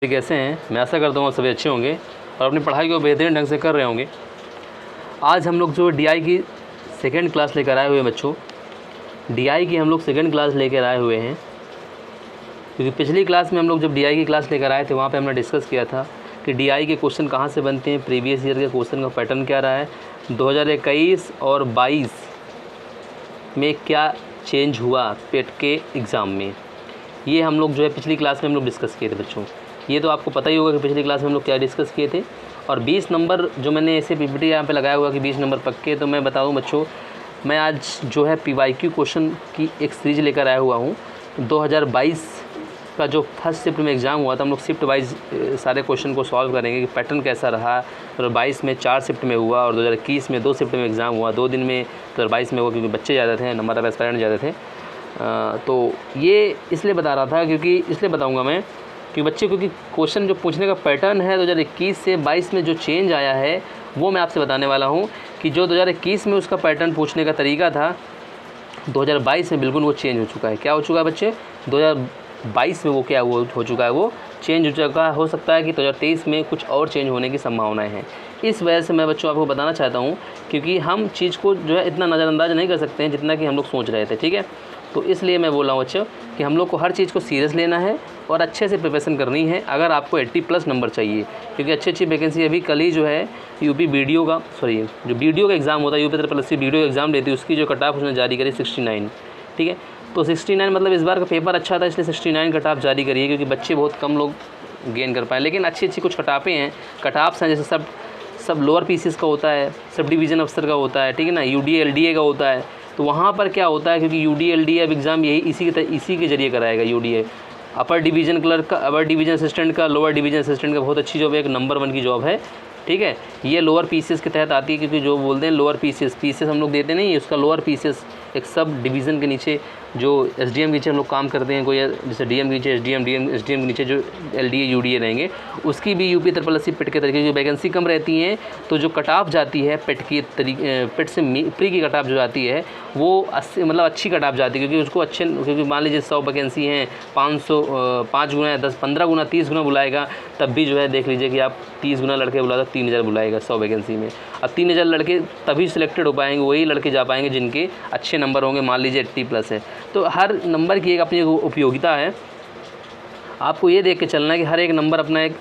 कैसे हैं? मैं आशा करता हूँ सभी अच्छे होंगे और अपनी पढ़ाई को बेहतरीन ढंग से कर रहे होंगे। आज हम लोग जो डीआई की सेकंड क्लास लेकर आए हुए हैं बच्चों, डीआई की हम लोग सेकंड क्लास लेकर आए हुए हैं क्योंकि पिछली क्लास में हम लोग जब डीआई की क्लास लेकर आए थे वहाँ पे हमने डिस्कस किया था कि डीआई के क्वेश्चन कहाँ से बनते हैं, प्रीवियस ईयर के क्वेश्चन का पैटर्न क्या रहा है, 2021 और 22 में क्या चेंज हुआ पेट के एग्ज़ाम में। ये हम लोग जो है पिछली क्लास में हम लोग डिस्कस किए थे बच्चों। ये तो आपको पता ही होगा कि पिछली क्लास में हम लोग क्या डिस्कस किए थे। और 20 नंबर जो मैंने ऐसे पीपीटी यहाँ पे लगाया हुआ कि 20 नंबर पक्के, तो मैं बताऊँ बच्चों, मैं आज जो है पीवाईक्यू क्वेश्चन की एक सीरीज लेकर आया हुआ हूँ। 2022 का जो फर्स्ट शिफ्ट में एग्ज़ाम हुआ था, हम लोग शिफ्ट वाइज सारे क्वेश्चन को सॉल्व करेंगे कि पैटर्न कैसा रहा। 2022 में 4 शिफ्ट में हुआ और 2021 में 2 शिफ्ट में एग्ज़ाम हुआ। 2 दिन में 2022 में हुआ क्योंकि बच्चे ज़्यादा थे, नंबर ऑफ एस्पायरेंट ज़्यादा थे। तो ये इसलिए बता रहा था इसलिए बताऊँगा मैं कि बच्चे, क्योंकि क्वेश्चन जो पूछने का पैटर्न है 2021 से 22 में जो चेंज आया है वो मैं आपसे बताने वाला हूँ कि जो 2021 में उसका पैटर्न पूछने का तरीका था, 2022 में बिल्कुल वो चेंज हो चुका है। क्या हो चुका है बच्चे? 2022 में वो क्या हो चुका है, वो चेंज हो चुका है। हो सकता है कि 2023 में कुछ और चेंज होने की संभावनाएं हैं। इस वजह से मैं बच्चों आपको बताना चाहता हूँ क्योंकि हम चीज़ को जो है इतना नज़रअंदाज नहीं कर सकते हैं जितना कि हम लोग सोच रहे थे, ठीक है। तो इसलिए मैं बोल रहा हूँ बच्चों कि हम लोग को हर चीज़ को सीरियस लेना है और अच्छे से प्रिपरेशन करनी है अगर आपको 80+ नंबर चाहिए, क्योंकि अच्छी वैकेंसी अभी कल ही जो है यूपी बीडीओ का जो बीडीओ का एग्ज़ाम होता है, यूपी ट्रिपल बीडीओ का एग्ज़ाम देती है, उसकी जो कट ऑफ उसने जारी करी 69, ठीक है। तो 69 मतलब इस बार का पेपर अच्छा था इसलिए 69 कट ऑफ जारी करी है क्योंकि बच्चे बहुत कम लोग गेन कर पाए। लेकिन अच्छी कुछ कट ऑफें हैं, कट ऑफ्स हैं, जैसे सब लोअर पीसीएस का होता है, सब डिवीज़न अफसर का होता है, ठीक है ना, यूडीए एलडीए का होता है। तो वहाँ पर क्या होता है, क्योंकि यूडीए एलडीए अब एग्ज़ाम इसी के जरिए कराएगा। यूडीए अपर डिवीज़न क्लर्क का, अपर डिवीज़न असिस्टेंट का, लोअर डिवीज़न असिस्टेंट का बहुत अच्छी जॉब है, एक नंबर 1 की जॉब है, ठीक है। ये लोअर पीसीएस के तहत आती है क्योंकि जो बोलते हैं लोअर पीसीएस हम लोग देते नहीं, उसका लोअर पीसीएस एक सब डिवीज़न के नीचे जो एसडीएम के नीचे हम लोग काम करते हैं, कोई जैसे डीएम के नीचे एसडीएम के नीचे जो एलडीए यूडीए रहेंगे, उसकी भी यूपी ट्रिपल पेट के तरीके जो वैकेंसी कम रहती हैं तो जो कट ऑफ जाती है पेट से प्री की कट ऑफ जो जाती है वो 80 मतलब अच्छी कट ऑफ जाती है, क्योंकि उसको अच्छे, क्योंकि मान लीजिए 100 वैकेंसी हैं, 5 गुना 10 15 गुना 30 गुना बुलाएगा, तब भी जो है देख लीजिए कि आप 30 गुना लड़के बुला तो 3000 बुलाएगा 100 वैकेंसी में। अब 3000 लड़के तभी सिलेक्टेड हो पाएंगे, वही लड़के जा पाएंगे जिनके अच्छे नंबर होंगे, मान लीजिए 80+ है। तो हर नंबर की एक अपनी उपयोगिता है। आपको ये देख के चलना है कि हर एक नंबर अपना एक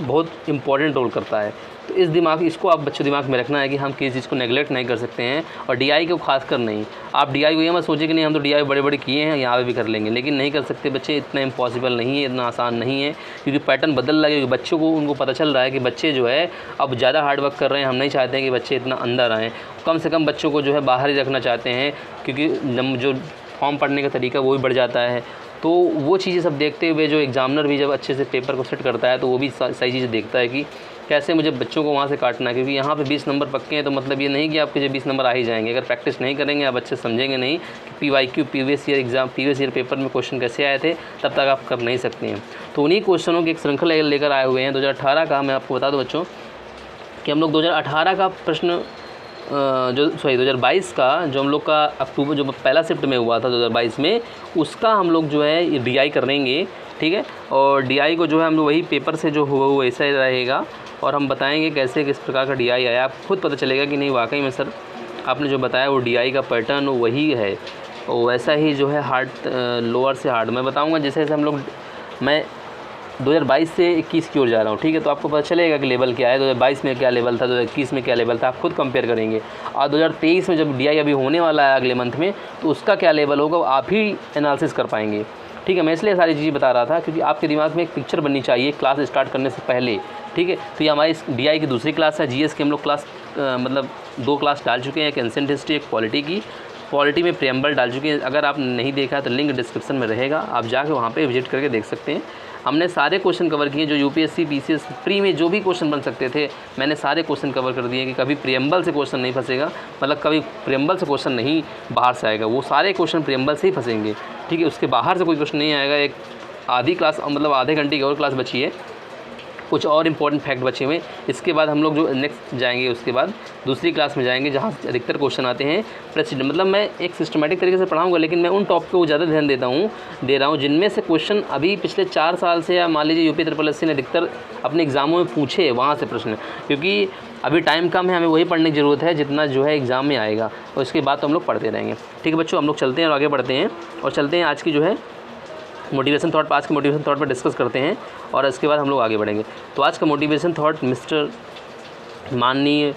बहुत इम्पॉर्टेंट रोल करता है। तो इसको आप बच्चों दिमाग में रखना है कि हम किसी चीज़ को नेगलेक्ट नहीं कर सकते हैं, और डीआई को खासकर नहीं। आप डीआई को ये मत सोचिए कि नहीं हम तो डीआई बड़े किए हैं, यहाँ पे भी कर लेंगे, लेकिन नहीं कर सकते बच्चे। इतना इम्पॉसिबल नहीं है, इतना आसान नहीं है, क्योंकि पैटर्न बदल रहा है। क्योंकि बच्चों को उनको पता चल रहा है कि बच्चे जो है अब ज़्यादा हार्ड वर्क कर रहे हैं। हम नहीं चाहते हैं कि बच्चे इतना अंदर आएँ, कम से कम बच्चों को जो है बाहर ही रखना चाहते हैं, क्योंकि जो फॉर्म पढ़ने का तरीका वो भी बढ़ जाता है। तो वो चीज़ें सब देखते हुए जो एग्ज़ामिनर भी जब अच्छे से पेपर को सेट करता है तो वो भी सही चीज़ें देखता है कि कैसे मुझे बच्चों को वहाँ से काटना है। क्योंकि यहाँ पे 20 नंबर पक्के हैं तो मतलब ये नहीं कि आपके जो 20 नंबर आ ही जाएंगे। अगर प्रैक्टिस नहीं करेंगे, आप अच्छे समझेंगे नहीं कि पीवाईक्यू प्रीवियस ईयर पेपर में क्वेश्चन कैसे आए थे, तब तक आप कर नहीं सकते हैं। तो उन्हीं क्वेश्चनों की एक श्रृंखला लेकर आए हुए हैं 2018 का। मैं आपको बता दूँ बच्चों कि हम लोग 2018 का प्रश्न 2022 का जो हम लोग का अक्टूबर जो पहला शिफ्ट में हुआ था 2022 में, उसका हम लोग जो है डीआई करेंगे, ठीक है। और डीआई को जो है हम लोग वही पेपर से जो हुआ वो ऐसा ही रहेगा, और हम बताएंगे कैसे किस प्रकार का डीआई आया। आपको खुद पता चलेगा कि नहीं वाकई में सर आपने जो बताया वो डीआई का पैटर्न वही है, और वैसा ही जो है हार्ड, लोअर से हार्ड मैं बताऊँगा। जैसे मैं 2022 से 21 की ओर जा रहा हूँ, ठीक है। तो आपको पता चलेगा कि लेवल क्या है, 2022 में क्या लेवल था, 2021 में क्या लेवल था, आप खुद कंपेयर करेंगे। और 2023 में जब डीआई अभी होने वाला है अगले मंथ में, तो उसका क्या लेवल होगा वो आप ही एनालिसिस कर पाएंगे, ठीक है। मैं इसलिए सारी चीज़ें बता रहा था क्योंकि आपके दिमाग में एक पिक्चर बननी चाहिए क्लास स्टार्ट करने से पहले, ठीक है। तो ये हमारी डीआई की दूसरी क्लास है। जीएस की हम लोग क्लास 2 क्लास डाल चुके हैं, एक एंशिएंट हिस्ट्री, एक पॉलिटी में प्रीएम्बल डाल चुके हैं। अगर आप नहीं देखा तो लिंक डिस्क्रिप्शन में रहेगा, आप जाके वहाँ पे विजिट करके देख सकते हैं। हमने सारे क्वेश्चन कवर किए जो यूपीएससी पीसीएस प्री में जो भी क्वेश्चन बन सकते थे, मैंने सारे क्वेश्चन कवर कर दिए कि कभी प्रीएम्बल से क्वेश्चन नहीं फंसेगा, मतलब कभी प्रीएम्बल से क्वेश्चन नहीं बाहर से आएगा, वो सारे क्वेश्चन प्रीएम्बल से ही फंसेंगे, ठीक है। उसके बाहर से कोई क्वेश्चन नहीं आएगा। एक आधी क्लास मतलब आधे घंटे की और क्लास बची है, कुछ और इम्पोर्टेंट फैक्ट बचे हुए। इसके बाद हम लोग जो नेक्स्ट जाएंगे, उसके बाद दूसरी क्लास में जाएंगे जहाँ से अधिकतर क्वेश्चन आते हैं प्रेसिडेंट। मतलब मैं एक सिस्टमेटिक तरीके से पढ़ाऊंगा, लेकिन मैं उन टॉपिक को ज़्यादा ध्यान दे रहा हूँ जिनमें से क्वेश्चन अभी पिछले 4 साल से, या मान लीजिए यूपी SSSC ने अधिकतर अपने एग्ज़ामों में पूछे, वहाँ से प्रश्न। क्योंकि अभी टाइम कम है, हमें वही पढ़ने की ज़रूरत है जितना जो है एग्ज़ाम में आएगा, और इसके बाद तो हम लोग पढ़ते रहेंगे। ठीक है बच्चों, हम लोग चलते हैं और आगे बढ़ते हैं और चलते हैं आज की जो है मोटिवेशन थॉट, आज के मोटिवेशन थॉट पर डिस्कस करते हैं और इसके बाद हम लोग आगे बढ़ेंगे। तो आज का मोटिवेशन थॉट मिस्टर माननीय,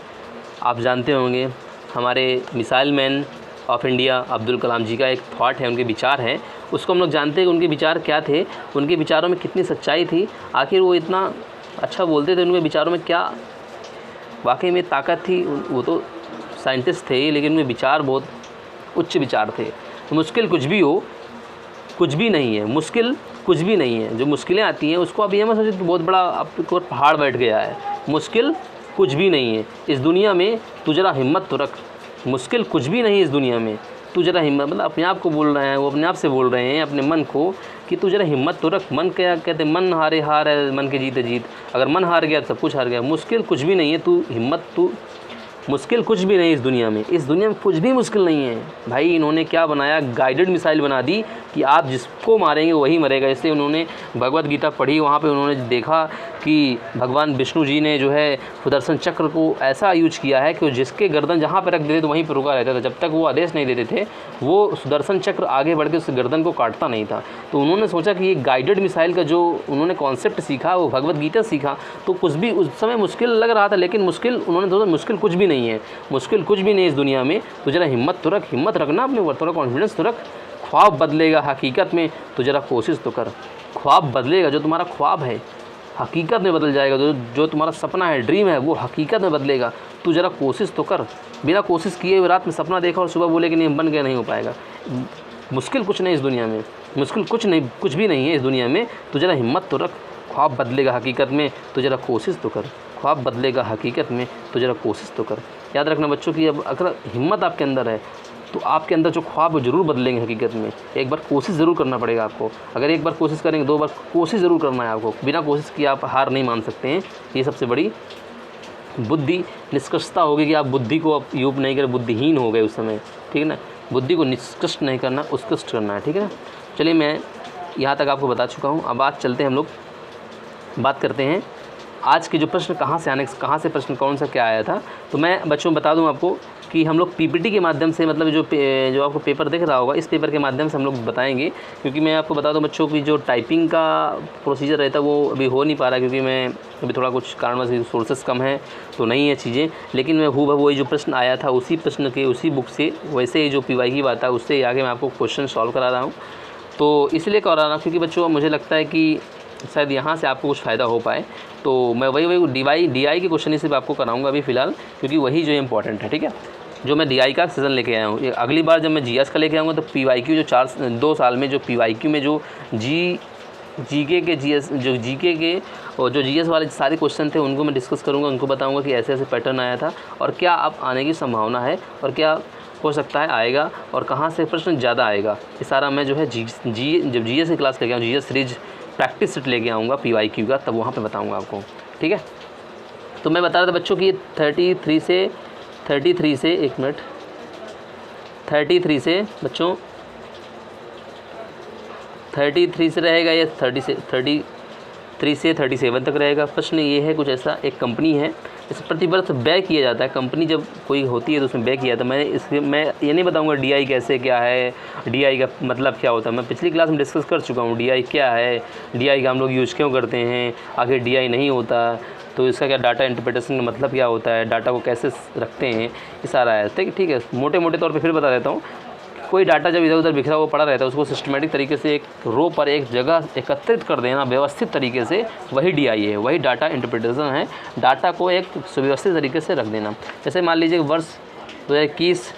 आप जानते होंगे, हमारे missile man of India Abdul Kalam ji का एक थॉट है, उनके विचार हैं। उसको हम लोग जानते हैं कि उनके विचार क्या थे, उनके विचारों में कितनी सच्चाई थी, आखिर वो इतना अच्छा बोलते थे, उनके विचारों में क्या वाकई में ताकत थी। वो तो साइंटिस्ट थे, लेकिन उनके विचार बहुत उच्च विचार थे। तो मुश्किल कुछ भी हो, कुछ भी नहीं है, मुश्किल कुछ भी नहीं है। जो मुश्किलें आती हैं उसको आप ये मत सोचिए बहुत बड़ा आपके ऊपर पहाड़ बैठ गया है। मुश्किल कुछ भी नहीं है इस दुनिया में, तू जरा हिम्मत तो रख। मुश्किल कुछ भी नहीं है इस दुनिया में, तू जरा हिम्मत, मतलब अपने आप को बोल रहे हैं, वो अपने आप से बोल रहे हैं अपने मन को कि तू जरा हिम्मत तो रख। मन क्या कहते हैं, मन हारे हार है, मन के जीते जीत। अगर मन हार गया तो सब कुछ हार गया। मुश्किल कुछ भी नहीं है, तू हिम्मत, तू मुश्किल कुछ भी नहीं इस दुनिया में, इस दुनिया में कुछ भी मुश्किल नहीं है भाई। इन्होंने क्या बनाया, गाइडेड मिसाइल बना दी कि आप जिसको मारेंगे वही मरेगा। इससे उन्होंने भगवत गीता पढ़ी, वहाँ पे उन्होंने देखा कि भगवान विष्णु जी ने जो है सुदर्शन चक्र को ऐसा यूज किया है कि जिसके गर्दन जहाँ पर रख देते तो वहीं पर रुका रहता था। जब तक वो आदेश नहीं देते थे, वो सुदर्शन चक्र आगे बढ़ के उस गर्दन को काटता नहीं था। तो उन्होंने सोचा कि ये गाइडेड मिसाइल का जो उन्होंने कॉन्सेप्ट सीखा, वो भगवत गीता सीखा। तो कुछ भी उस समय मुश्किल लग रहा था, लेकिन मुश्किल, उन्होंने सोचा मुश्किल कुछ भी नहीं है, मुश्किल कुछ भी नहीं इस दुनिया में। तो जरा हिम्मत तो रख, हिम्मत रखना अपने ऊपर, थोड़ा कॉन्फिडेंस तो रख। ख्वाब बदलेगा हकीकत में, तो जरा कोशिश तो कर। ख्वाब बदलेगा, जो तुम्हारा ख्वाब है हकीकत में बदल जाएगा। जो तुम्हारा सपना है, ड्रीम है, वो हकीकत में बदलेगा। तू जरा कोशिश तो कर। बिना कोशिश किए हुए रात में सपना देखा और सुबह बोले कि नहीं बन गया, नहीं हो पाएगा। मुश्किल कुछ नहीं इस दुनिया में, मुश्किल कुछ नहीं, कुछ भी नहीं है इस दुनिया में। तू जरा हिम्मत तो रख। ख्वाब बदलेगा हकीकत में, तो जरा कोशिश तो कर। ख्वाब बदलेगा हकीकत में, तो जरा कोशिश तो कर। याद रखना बच्चों कि अब अगर हिम्मत आपके अंदर है तो आपके अंदर जो ख्वाब वो ज़रूर बदलेंगे हकीकत में। एक बार कोशिश ज़रूर करना पड़ेगा आपको। अगर एक बार कोशिश करेंगे, 2 बार कोशिश ज़रूर करना है आपको। बिना कोशिश किए आप हार नहीं मान सकते हैं। ये सबसे बड़ी बुद्धि निष्कर्षता होगी कि आप बुद्धि को अब यूप नहीं करें, बुद्धिहीन हो गए उस समय। ठीक है ना, बुद्धि को निष्कृष्ट नहीं करना, उत्कृष्ट करना है। ठीक है ना, चलिए मैं यहाँ तक आपको बता चुका हूँ। अब आज चलते हैं, हम लोग बात करते हैं आज के जो प्रश्न कहाँ से प्रश्न कौन सा क्या आया था। तो मैं बच्चों बता दूं आपको कि हम लोग पीपीटी के माध्यम से, मतलब जो आपको पेपर दिख रहा होगा, इस पेपर के माध्यम से हम लोग बताएंगे। क्योंकि मैं आपको बता दूं बच्चों की जो टाइपिंग का प्रोसीजर रहता है वो अभी हो नहीं पा रहा, क्योंकि मैं अभी थोड़ा कुछ कारणवश रिसोर्सेस कम है तो नहीं है चीज़ें। लेकिन मैं वही जो प्रश्न आया था उसी प्रश्न के उसी बुक से, वैसे ही जो PY की बात है उससे आगे मैं आपको क्वेश्चन सॉल्व करा रहा हूँ। तो इसलिए करा रहा हूँ क्योंकि बच्चों मुझे लगता है कि शायद यहाँ से आपको कुछ फ़ायदा हो पाए। तो मैं वही DI के क्वेश्चन ही सिर्फ आपको कराऊंगा अभी फ़िलहाल, क्योंकि वही जो इम्पोर्टेंट है। ठीक है, जो मैं DI का सीज़न लेके आया हूँ। अगली बार जब मैं GS का लेके आऊँगा तो PYQ जो 2 साल में जो PYQ में जो GK के GS जो GK के और जो GS वाले सारे क्वेश्चन थे उनको मैं डिस्कस करूँगा। उनको बताऊँगा कि ऐसे ऐसे पैटर्न आया था और क्या अब आने की संभावना है और क्या हो सकता है आएगा और कहाँ से प्रश्न ज़्यादा आएगा। ये सारा मैं जो है जब GS की क्लास लेके आऊँ, GS सीरीज प्रैक्टिस सेट लेके आऊँगा PYQ का, तब वहाँ पे बताऊँगा आपको। ठीक है, तो मैं बता रहा था बच्चों कि 33 से एक मिनट 33 से बच्चों 33 से रहेगा या 33 से 37 तक रहेगा। प्रश्न ये है कुछ ऐसा, एक कंपनी है, इस प्रतिवर्ष व्यय किया जाता है। कंपनी जब कोई होती है तो उसमें व्यय किया जाता है। मैं ये नहीं बताऊंगा DI कैसे क्या है, DI का मतलब क्या होता है। मैं पिछली क्लास में डिस्कस कर चुका हूँ DI क्या है, DI का हम लोग यूज़ क्यों करते हैं, आखिर DI नहीं होता तो इसका क्या डाटा इंटरप्रिटेशन का मतलब क्या होता है, डाटा को कैसे रखते हैं, ये सारा है। ठीक है, मोटे मोटे तौर पर फिर बता देता हूँ। कोई डाटा जब इधर उधर बिखरा हुआ पड़ा रहता है उसको सिस्टमेटिक तरीके से एक रो पर एक जगह एकत्रित कर देना व्यवस्थित तरीके से, वही DI है, वही डाटा इंटरप्रिटेशन है। डाटा को एक सुव्यवस्थित तरीके से रख देना। जैसे मान लीजिए वर्ष 2021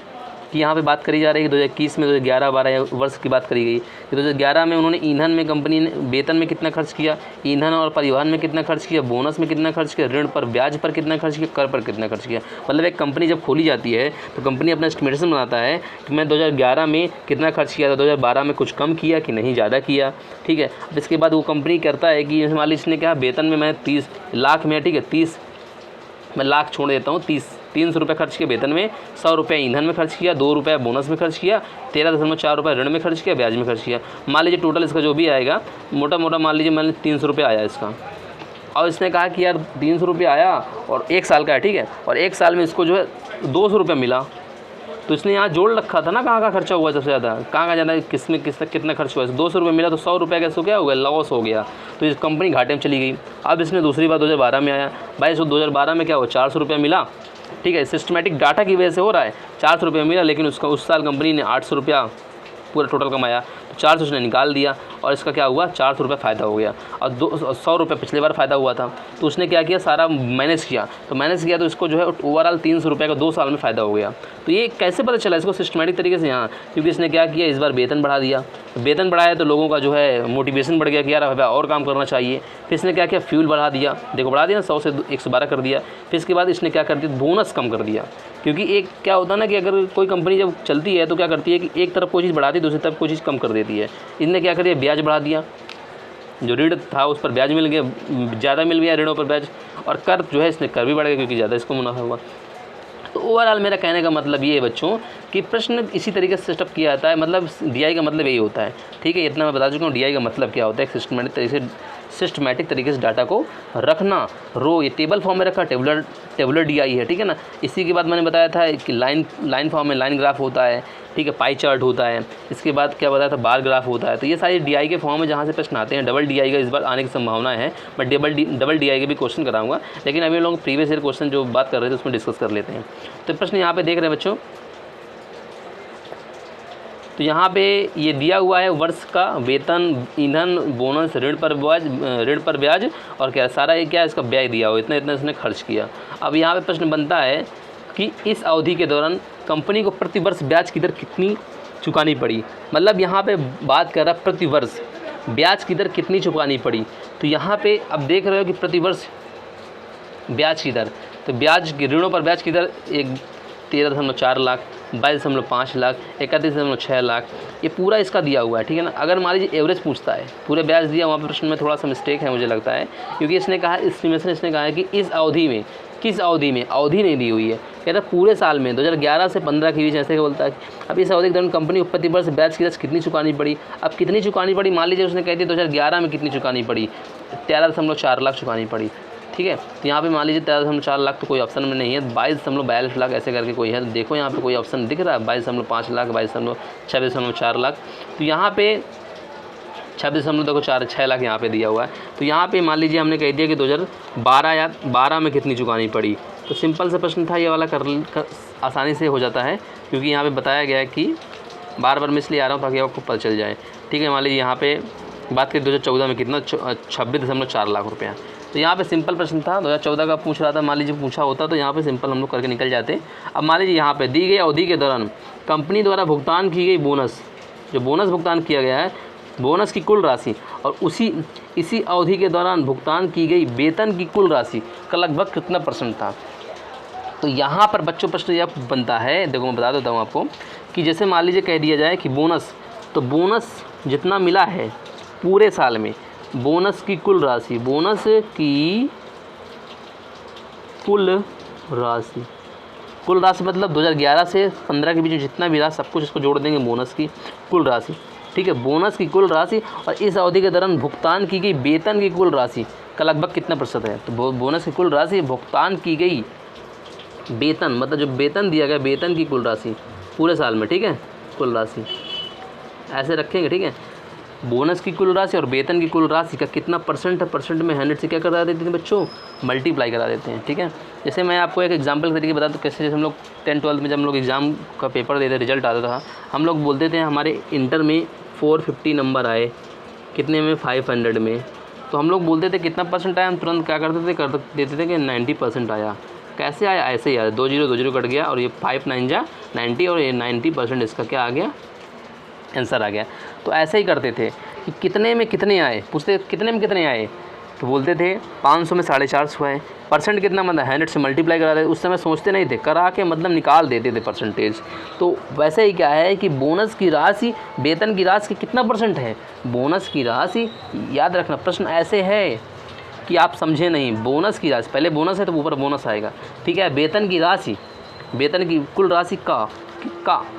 कि यहाँ पे बात करी जा रही है कि 2021 में 2011-12 वर्ष की बात करी गई कि 2011 में उन्होंने ईंधन में कंपनी ने वेतन में कितना खर्च किया, ईंधन और परिवहन में कितना खर्च किया, बोनस में कितना खर्च किया, ऋण पर ब्याज पर कितना खर्च किया, कर पर कितना खर्च किया। मतलब एक कंपनी जब खोली जाती है तो कंपनी अपना एस्टिमेशन बनाता है कि मैं 2011 में कितना खर्च किया था, 2012 में कुछ कम किया कि नहीं ज़्यादा किया, ठीक है। अब इसके बाद वो कंपनी करता है कि मान लीजिए इसने क्या वेतन में मैं 30 लाख में, ठीक है, 30 मैं लाख छोड़ देता हूँ, 300 रुपये खर्च किया वेतन में, 100 रुपये ईंधन में खर्च किया, 2 रुपये बोनस में खर्च किया, 13.4 रुपये ऋण में खर्च किया, ब्याज में खर्च किया। मान लीजिए टोटल इसका जो भी आएगा मोटा मोटा मान लीजिए मैंने 300 रुपये आया इसका। और इसने कहा कि यार 300 रुपये आया और 1 साल का है, ठीक है, और 1 साल में इसको जो है 200 रुपये मिला, तो इसने यहाँ जोड़ रखा था ना कहाँ का खर्चा हुआ सबसे ज़्यादा, कहाँ ज़्यादा, किसमें कितना खर्च हुआ। 200 रुपये मिला तो 100 रुपये कैसे क्या हो गया, लॉस हो गया, तो इस कंपनी घाटे में चली गई। अब इसने दूसरी बार 2012 में आया, भाई इसको 2012 में क्या हुआ, 400 रुपये मिला, ठीक है, सिस्टमेटिक डाटा की वजह से हो रहा है, 400 रुपये मिला, लेकिन उसका उस साल कंपनी ने 800 रुपया पूरा टोटल कमाया, तो 400 उसने निकाल दिया और इसका क्या हुआ, 400 रुपये फ़ायदा हो गया और 100 रुपये पिछले बार फ़ायदा हुआ था। तो उसने क्या किया, सारा मैनेज किया, तो इसको जो है ओवरऑल 300 रुपये का 2 साल में फ़ायदा हो गया। तो ये कैसे पता चला इसको सिस्टमेटिक तरीके से, यहाँ क्योंकि इसने क्या किया, इस बार वेतन बढ़ा दिया, वेतन बढ़ाया तो लोगों का जो है मोटिवेशन बढ़ गया कि यार और काम करना चाहिए। फिर इसने क्या किया, फ्यूल बढ़ा दिया, देखो बढ़ा दिया, 100 से 112 कर दिया। फिर इसके बाद इसने क्या कर दिया, बोनस कम कर दिया, क्योंकि एक क्या होता है ना कि अगर कोई कंपनी जब चलती है तो क्या करती है कि एक तरफ कोई चीज़ बढ़ाती है, दूसरी तरफ कोई चीज़ कम कर देती है। इसने क्या कर दिया, ब्याज बढ़ा दिया, जो ऋण था उस पर ब्याज मिल गया, ज़्यादा मिल गया ऋणों पर ब्याज, और कर जो है इसने कर भी बढ़ गया क्योंकि ज़्यादा इसको मुनाफा हुआ। तो ओवरऑल मेरा कहने का मतलब ये है बच्चों कि प्रश्न इसी तरीके से सेटअप किया जाता है, मतलब डीआई का मतलब यही होता है, ठीक है। इतना मैं बता चुका हूँ डीआई का मतलब क्या होता है, सिस्टमेटिक तरीके से डाटा को रखना। रो ये टेबल फॉर्म में रखा, टेबुलर डीआई है, ठीक है ना। इसी के बाद मैंने बताया था कि लाइन फॉर्म में लाइन ग्राफ होता है, ठीक है, पाई चार्ट होता है। इसके बाद क्या बताया था, बार ग्राफ होता है। तो ये सारी डीआई के फॉर्म में जहाँ से प्रश्न आते हैं। डबल डीआई का इस बार आने की संभावना है, मैं डबल डीआई के भी क्वेश्चन कराऊंगा, लेकिन अभी हम लोग प्रीवियस ईयर क्वेश्चन जो बात कर रहे थे उसमें डिस्कस कर लेते हैं। तो प्रश्न यहाँ पे देख रहे हैं बच्चों, तो यहाँ पे ये दिया हुआ है वर्ष का वेतन, ईंधन, बोनस, ऋण पर ब्याज और क्या सारा ये क्या इसका व्यय दिया हो, इतना इसने खर्च किया। अब यहाँ पे प्रश्न बनता है कि इस अवधि के दौरान कंपनी को प्रति वर्ष ब्याज की दर कितनी चुकानी पड़ी। मतलब यहाँ पे बात कर रहा है प्रति वर्ष ब्याज की दर कितनी चुकानी पड़ी। तो यहाँ पे अब देख रहे हो कि प्रति वर्ष ब्याज की दर, तो ब्याज की ऋणों पर ब्याज की दर 13.4 लाख, 22.5 लाख, 31.6 लाख, ये पूरा इसका दिया हुआ है, ठीक है ना। अगर मान लीजिए एवरेज पूछता है, पूरे ब्याज दिया, वहाँ पर प्रश्न में थोड़ा सा मिस्टेक है मुझे लगता है, क्योंकि इसने कहा एस्टिमेशन, इसने कहा है कि इस अवधि में, किस अवधि में, अवधि नहीं दी हुई है, कहता है पूरे साल में 2011 से 15 के बीच, ऐसे बोलता है। अब इस अवधि के दौरान कंपनी को प्रति वर्ष ब्याज की दर कितनी चुकानी पड़ी। अब कितनी चुकानी पड़ी, मान लीजिए उसने कह दिया 2011 में कितनी चुकानी पड़ी, 13.4 लाख चुकानी पड़ी, ठीक है। तो यहाँ पे मान लीजिए 13.4 लाख तो कोई ऑप्शन में नहीं है, 22.42 लाख ऐसे करके कोई है। देखो यहाँ पे कोई ऑप्शन दिख रहा है, 22.5 लाख, 26.4 लाख। तो यहाँ पे 26.6 लाख यहाँ पे दिया हुआ है। तो यहाँ पे मान लीजिए हमने कह दिया कि 2012 या 12 में कितनी चुकानी पड़ी। तो सिंपल सा प्रश्न था ये वाला, कर आसानी से हो जाता है, क्योंकि यहाँ पे बताया गया है कि बार बार मैं इसलिए आ रहा हूँ ताकि आपको पता चल जाए, ठीक है। मान लीजिए यहाँ पे बात करें 2014 में कितना, 26.4 लाख रुपया। तो यहाँ पे सिंपल प्रश्न था, 2014 का पूछ रहा था, मान लीजिए पूछा होता तो यहाँ पे सिंपल हम लोग करके निकल जाते। अब मान लीजिए यहाँ पे दी गई अवधि के दौरान कंपनी द्वारा भुगतान की गई बोनस, जो बोनस भुगतान किया गया है, बोनस की कुल राशि और इसी अवधि के दौरान भुगतान की गई वेतन की कुल राशि का लगभग कितना % था। तो यहाँ पर बच्चों प्रश्न यह बनता है, देखो मैं बता देता हूँ आपको, कि जैसे मान लीजिए कह दिया जाए कि बोनस, तो बोनस जितना मिला है पूरे साल में, बोनस की कुल राशि, बोनस की कुल राशि मतलब 2011 से 15 के बीच में जितना भी रहा सब कुछ इसको जोड़ देंगे, बोनस की कुल राशि, ठीक है। बोनस की कुल राशि और इस अवधि के दौरान भुगतान की गई वेतन की कुल राशि का लगभग कितना % है। तो बोनस की कुल राशि, भुगतान की गई वेतन, मतलब जो वेतन दिया गया, वेतन की कुल राशि पूरे साल में, ठीक है, कुल राशि ऐसे रखेंगे, ठीक है। बोनस की कुल राशि और वेतन की कुल राशि का कितना % है, % में 100 से क्या करा देते हैं बच्चों, मल्टीप्लाई करा देते हैं, ठीक है। जैसे मैं आपको एक एग्जांपल तरीके बता दूँ कैसे, जैसे हम लोग 10-12 में जब हम लोग एग्ज़ाम का पेपर देते, रिजल्ट आता था, हम लोग बोलते थे हमारे इंटर में 450 नंबर आए, कितने में, 500 में। तो हम लोग बोलते थे कितना % आया, हम तुरंत क्या करते थे, देते थे कि 90% आया, कैसे आया, ऐसे ही आया, 2 0 2 0 कट गया और ये 5 9 जा 90 और ये 90% इसका क्या आ गया, आंसर आ गया। तो ऐसे ही करते थे कि कितने में कितने आए, पूछते कितने में कितने आए, तो बोलते थे 500 में 450 आए। परसेंट कितना मतलब 100 से मल्टीप्लाई करा देते, उस समय सोचते नहीं थे, करा के मतलब निकाल देते थे परसेंटेज। तो वैसे ही क्या है कि बोनस की राशि वेतन की राशि कितना परसेंट है, बोनस की राशि, याद रखना प्रश्न ऐसे है कि आप समझे नहीं, बोनस की राशि, पहले बोनस है तो ऊपर बोनस आएगा, ठीक है। वेतन की राशि, वेतन की कुल राशि का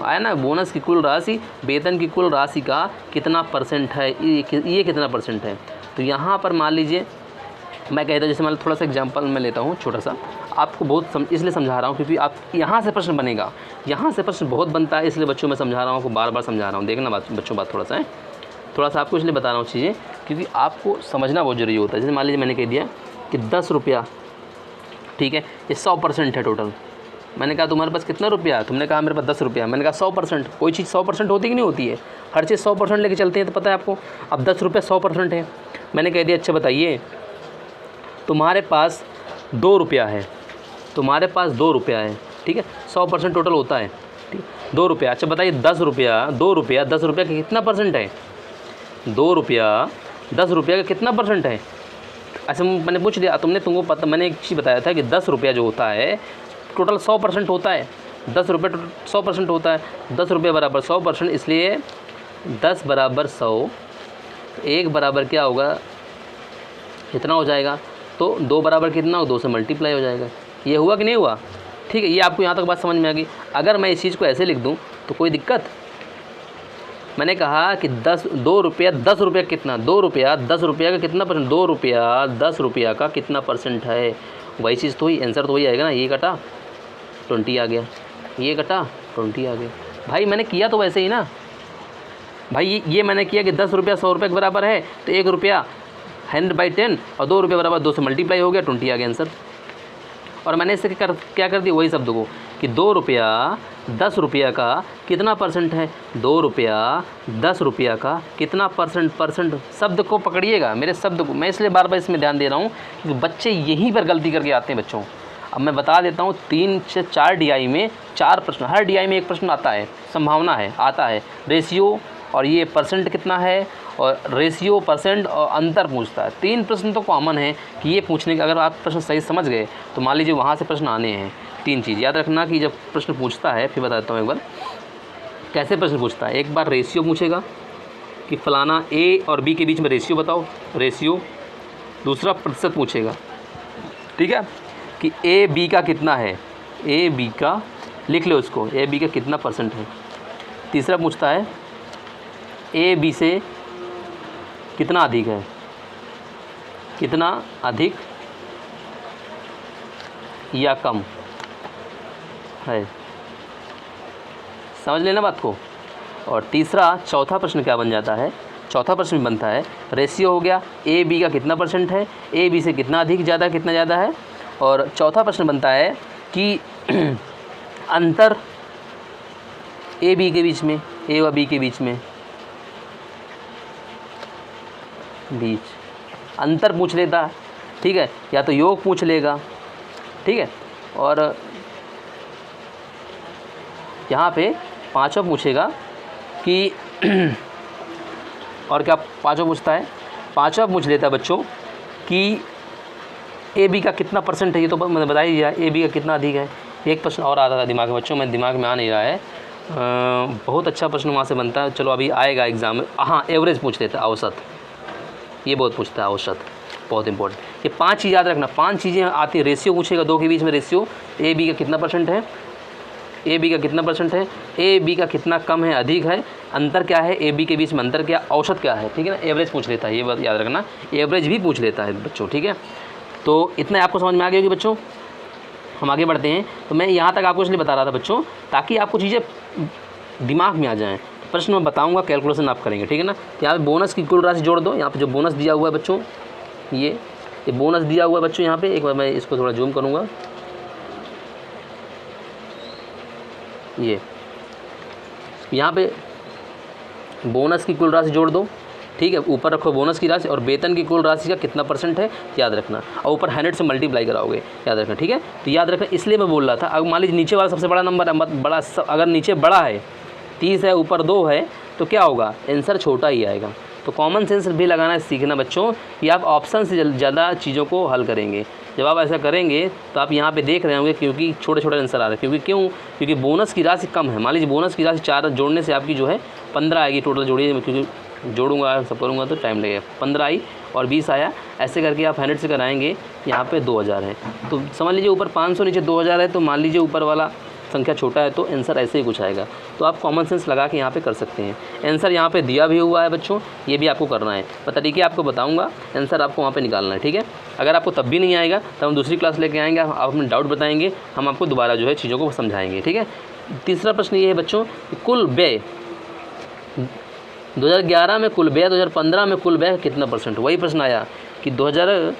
आया ना, बोनस की कुल राशि वेतन की कुल राशि का कितना परसेंट है, ये कितना परसेंट है। तो यहाँ पर मान लीजिए मैं कहता हूँ, जैसे मैं थोड़ा सा एग्जांपल मैं लेता हूँ छोटा सा, आपको बहुत इसलिए समझा रहा हूँ क्योंकि आप यहाँ से प्रश्न बनेगा, यहाँ से प्रश्न बहुत बनता है, इसलिए बच्चों में समझा रहा हूँ, आपको बार बार समझा रहा हूँ। देखना बात बच्चों, बात थोड़ा सा है, थोड़ा सा आपको इसलिए बता रहा हूँ चीज़ें क्योंकि आपको समझना बहुत ज़रूरी होता है। जैसे मान लीजिए मैंने कह दिया कि 10 रुपया, ठीक है, ये 100% है टोटल। मैंने कहा तुम्हारे पास कितना रुपया, तुमने कहा मेरे पास 10 रुपया, मैंने कहा 100%। कोई चीज़ 100% होती कि नहीं होती है, हर चीज़ 100% लेके चलते हैं, तो पता है आपको। अब 10 रुपया 100% है, मैंने कह दिया अच्छा बताइए तुम्हारे पास 2 रुपया है, तुम्हारे पास 2 रुपया है, ठीक है, 100% टोटल होता है, ठीक, 2 रुपया। अच्छा बताइए 10 रुपया, 2 रुपया 10 रुपया का कितना परसेंट है, 2 रुपया 10 रुपया का कितना परसेंट है। ऐसे मैंने पूछ लिया, तुमको पता, मैंने एक चीज़ बताया था कि 10 रुपया जो होता है टोटल 100% होता है, 10 रुपये 100% होता है, 10 रुपये बराबर 100%, इसलिए 10 बराबर 100, 1 बराबर क्या होगा, इतना हो जाएगा, तो 2 बराबर कितना हो, 2 से मल्टीप्लाई हो जाएगा। ये हुआ कि नहीं हुआ, ठीक है। ये आपको यहाँ तक बात समझ में आ गई। अगर मैं इस चीज़ को ऐसे लिख दूँ तो कोई दिक्कत, मैंने कहा कि 2 रुपया 10 रुपया कितना, 2 रुपया 10 रुपया का कितना परसेंट, 2 रुपया 10 रुपया का कितना परसेंट है, वही चीज़ तो ही आंसर तो वही आएगा ना। ये कटा 20 आ गया, ये कटा 20 आ गया। भाई मैंने किया तो वैसे ही ना भाई, ये मैंने किया कि 10 रुपया 100 रुपये के बराबर है, तो 1 रुपया 100/10 और 2 रुपये बराबर 2 से मल्टीप्लाई हो गया, 20 आ गया आंसर। और मैंने इससे क्या कर दिया, वही शब्द को कि 2 रुपया 10 रुपया का कितना परसेंट है, 2 रुपया 10 रुपया का कितना परसेंट शब्द को पकड़िएगा, मेरे शब्द को। मैं इसलिए बार बार इसमें ध्यान दे रहा हूँ कि बच्चे यहीं पर गलती करके आते हैं बच्चों। अब मैं बता देता हूँ, 3 से 4 DI में 4 प्रश्न, हर DI में एक प्रश्न आता है, संभावना है, आता है, रेशियो और ये परसेंट कितना है, और रेशियो परसेंट और अंतर पूछता है। 3 प्रश्न तो कॉमन है कि ये पूछने के, अगर आप प्रश्न सही समझ गए तो मान लीजिए वहाँ से प्रश्न आने हैं। 3 चीज़ याद रखना कि जब प्रश्न पूछता है, फिर बताता हूँ एक बार कैसे प्रश्न पूछता है। एक बार रेशियो पूछेगा कि फ़लाना A और B के बीच में रेशियो बताओ, रेशियो। दूसरा प्रतिशत पूछेगा, ठीक है, कि A B का कितना है, A B का लिख लो उसको, A B का कितना परसेंट है। तीसरा पूछता है A B से कितना अधिक है, कितना अधिक या कम है, समझ लेना बात को। और चौथा प्रश्न क्या बन जाता है, चौथा प्रश्न बनता है रेशियो हो गया, A B का कितना परसेंट है, A B से कितना अधिक ज़्यादा कितना ज़्यादा है। और चौथा प्रश्न बनता है कि अंतर A B के बीच में, A व B के बीच में, अंतर पूछ लेता है, ठीक है, या तो योग पूछ लेगा, ठीक है। और यहाँ पे पांचवा पूछेगा कि और क्या पांचवा पूछता है, पांचवा पूछ लेता है बच्चों कि A B का कितना परसेंट है, ये तो मैंने बता ही दिया, A B का कितना अधिक है। एक प्रश्न और आता था दिमाग में बच्चों, मैं दिमाग में आ नहीं रहा है, बहुत अच्छा प्रश्न वहाँ से बनता है, चलो अभी आएगा एग्ज़ाम में। हाँ, एवरेज पूछ लेता है, औसत, ये बहुत पूछता है, औसत बहुत इंपॉर्टेंट। ये 5 चीज़ याद रखना, 5 चीज़ें आती है। रेशियो पूछेगा, 2 के बीच में रेशियो, A B का कितना परसेंट है, A B का कितना परसेंट है, A B का कितना कम है अधिक है, अंतर क्या है A B के बीच में, अंतर क्या, औसत क्या है, ठीक है ना। एवरेज पूछ लेता है, ये बात याद रखना, एवरेज भी पूछ लेता है बच्चों, ठीक है। तो इतना आपको समझ में आ गया होगी बच्चों। हम आगे बढ़ते हैं। तो मैं यहाँ तक आपको इसलिए बता रहा था बच्चों, ताकि आपको चीज़ें दिमाग में आ जाएँ। प्रश्न मैं बताऊंगा, कैलकुलेशन आप करेंगे, ठीक है ना। यहाँ पे बोनस की कुल राशि जोड़ दो, यहाँ पे जो बोनस दिया हुआ है बच्चों, ये बोनस दिया हुआ है बच्चों। यहाँ पे एक बार मैं इसको थोड़ा जूम करूँगा, ये यहाँ पे बोनस की कुल राशि जोड़ दो, ठीक है। ऊपर रखो बोनस की राशि और वेतन की कुल राशि का कितना % है याद रखना, और ऊपर 100 से मल्टीप्लाई कराओगे, याद रखना, ठीक है। तो याद रखना, इसलिए मैं बोल रहा था। अब मान लीजिए नीचे वाला सबसे बड़ा नंबर है, बड़ा अगर नीचे बड़ा है 30 है, ऊपर 2 है, तो क्या होगा, आंसर छोटा ही आएगा। तो कॉमन सेंस भी लगाना सीखना बच्चों, कि आप ऑप्शन से ज़्यादा चीज़ों को हल करेंगे। जब आप ऐसा करेंगे तो आप यहाँ पे देख रहे होंगे, क्योंकि छोटे छोटे आंसर आ रहे हैं। क्योंकि बोनस की राशि कम है। मान लीजिए बोनस की राशि 4 जोड़ने से आपकी जो है 15 आएगी टोटल। जोड़िए, क्योंकि जोड़ूंगा सब करूँगा तो टाइम लगेगा। 15 आई और 20 आया, ऐसे करके आप 100 से कराएंगे। यहाँ पे 2000 है, तो समझ लीजिए ऊपर 500 नीचे 2000 है, तो मान लीजिए ऊपर वाला संख्या छोटा है तो आंसर ऐसे ही कुछ आएगा। तो आप कॉमन सेंस लगा के यहाँ पे कर सकते हैं। आंसर यहाँ पे दिया भी हुआ है बच्चों, ये भी आपको करना है। तरीके आपको बताऊँगा, आंसर आपको वहाँ पे निकालना है, ठीक है। अगर आपको तब भी नहीं आएगा तो हम दूसरी क्लास लेके आएंगे, आप अपने डाउट बताएंगे, हम आपको दोबारा जो है चीज़ों को समझाएंगे, ठीक है। तीसरा प्रश्न ये है बच्चों, कुल व्यय 2011 में कुल व्यय 2015 में कुल व्यय कितना %। वही प्रश्न आया कि 2011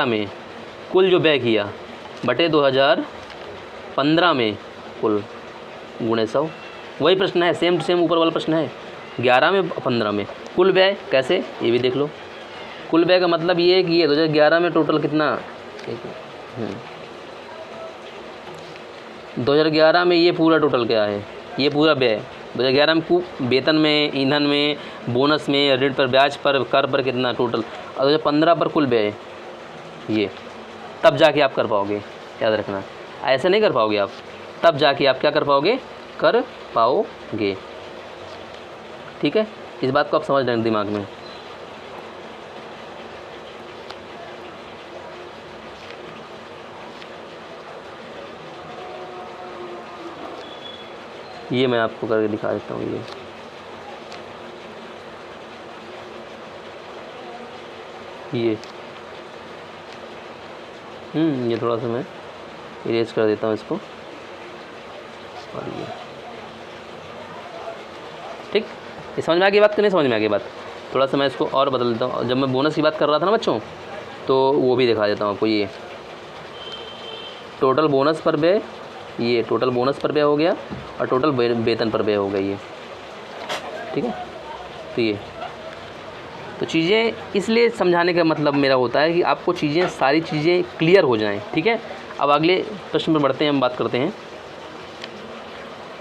में कुल जो व्यय किया बटे 2015 में कुल गुणे 100। वही प्रश्न है, सेम टू सेम ऊपर वाला प्रश्न है। 11 में 15 में कुल व्यय कैसे, ये भी देख लो। कुल व्यय का मतलब ये है कि ये 2011 में टोटल कितना, 2011 में ये पूरा टोटल क्या है, ये पूरा व्यय 2011 में वेतन में, ईंधन में, बोनस में, ऋण पर ब्याज पर, कर पर कितना टोटल, और 2015 पर कुल व्यय ये, तब जाके आप कर पाओगे, याद रखना। ऐसे नहीं कर पाओगे आप, तब जाके आप क्या कर पाओगे, कर पाओगे, ठीक है। इस बात को आप समझ लें दिमाग में। ये मैं आपको करके दिखा देता हूँ। ये थोड़ा सा मैं इरेज कर देता हूँ इसको, और ये ठीक। ये समझ में आ गई बात कि नहीं समझ में आ गई बात? थोड़ा सा मैं इसको और बदल देता हूँ। जब मैं बोनस की बात कर रहा था ना बच्चों, तो वो भी दिखा देता हूँ आपको। ये टोटल बोनस पर व्यय, ये टोटल बोनस पर व्यय हो गया, और टोटल वेतन पर व्यय हो गई है, ठीक है। तो ये तो चीज़ें इसलिए समझाने का मतलब मेरा होता है कि आपको चीज़ें, सारी चीज़ें क्लियर हो जाएं, ठीक है। अब अगले प्रश्न पर बढ़ते हैं, हम बात करते हैं।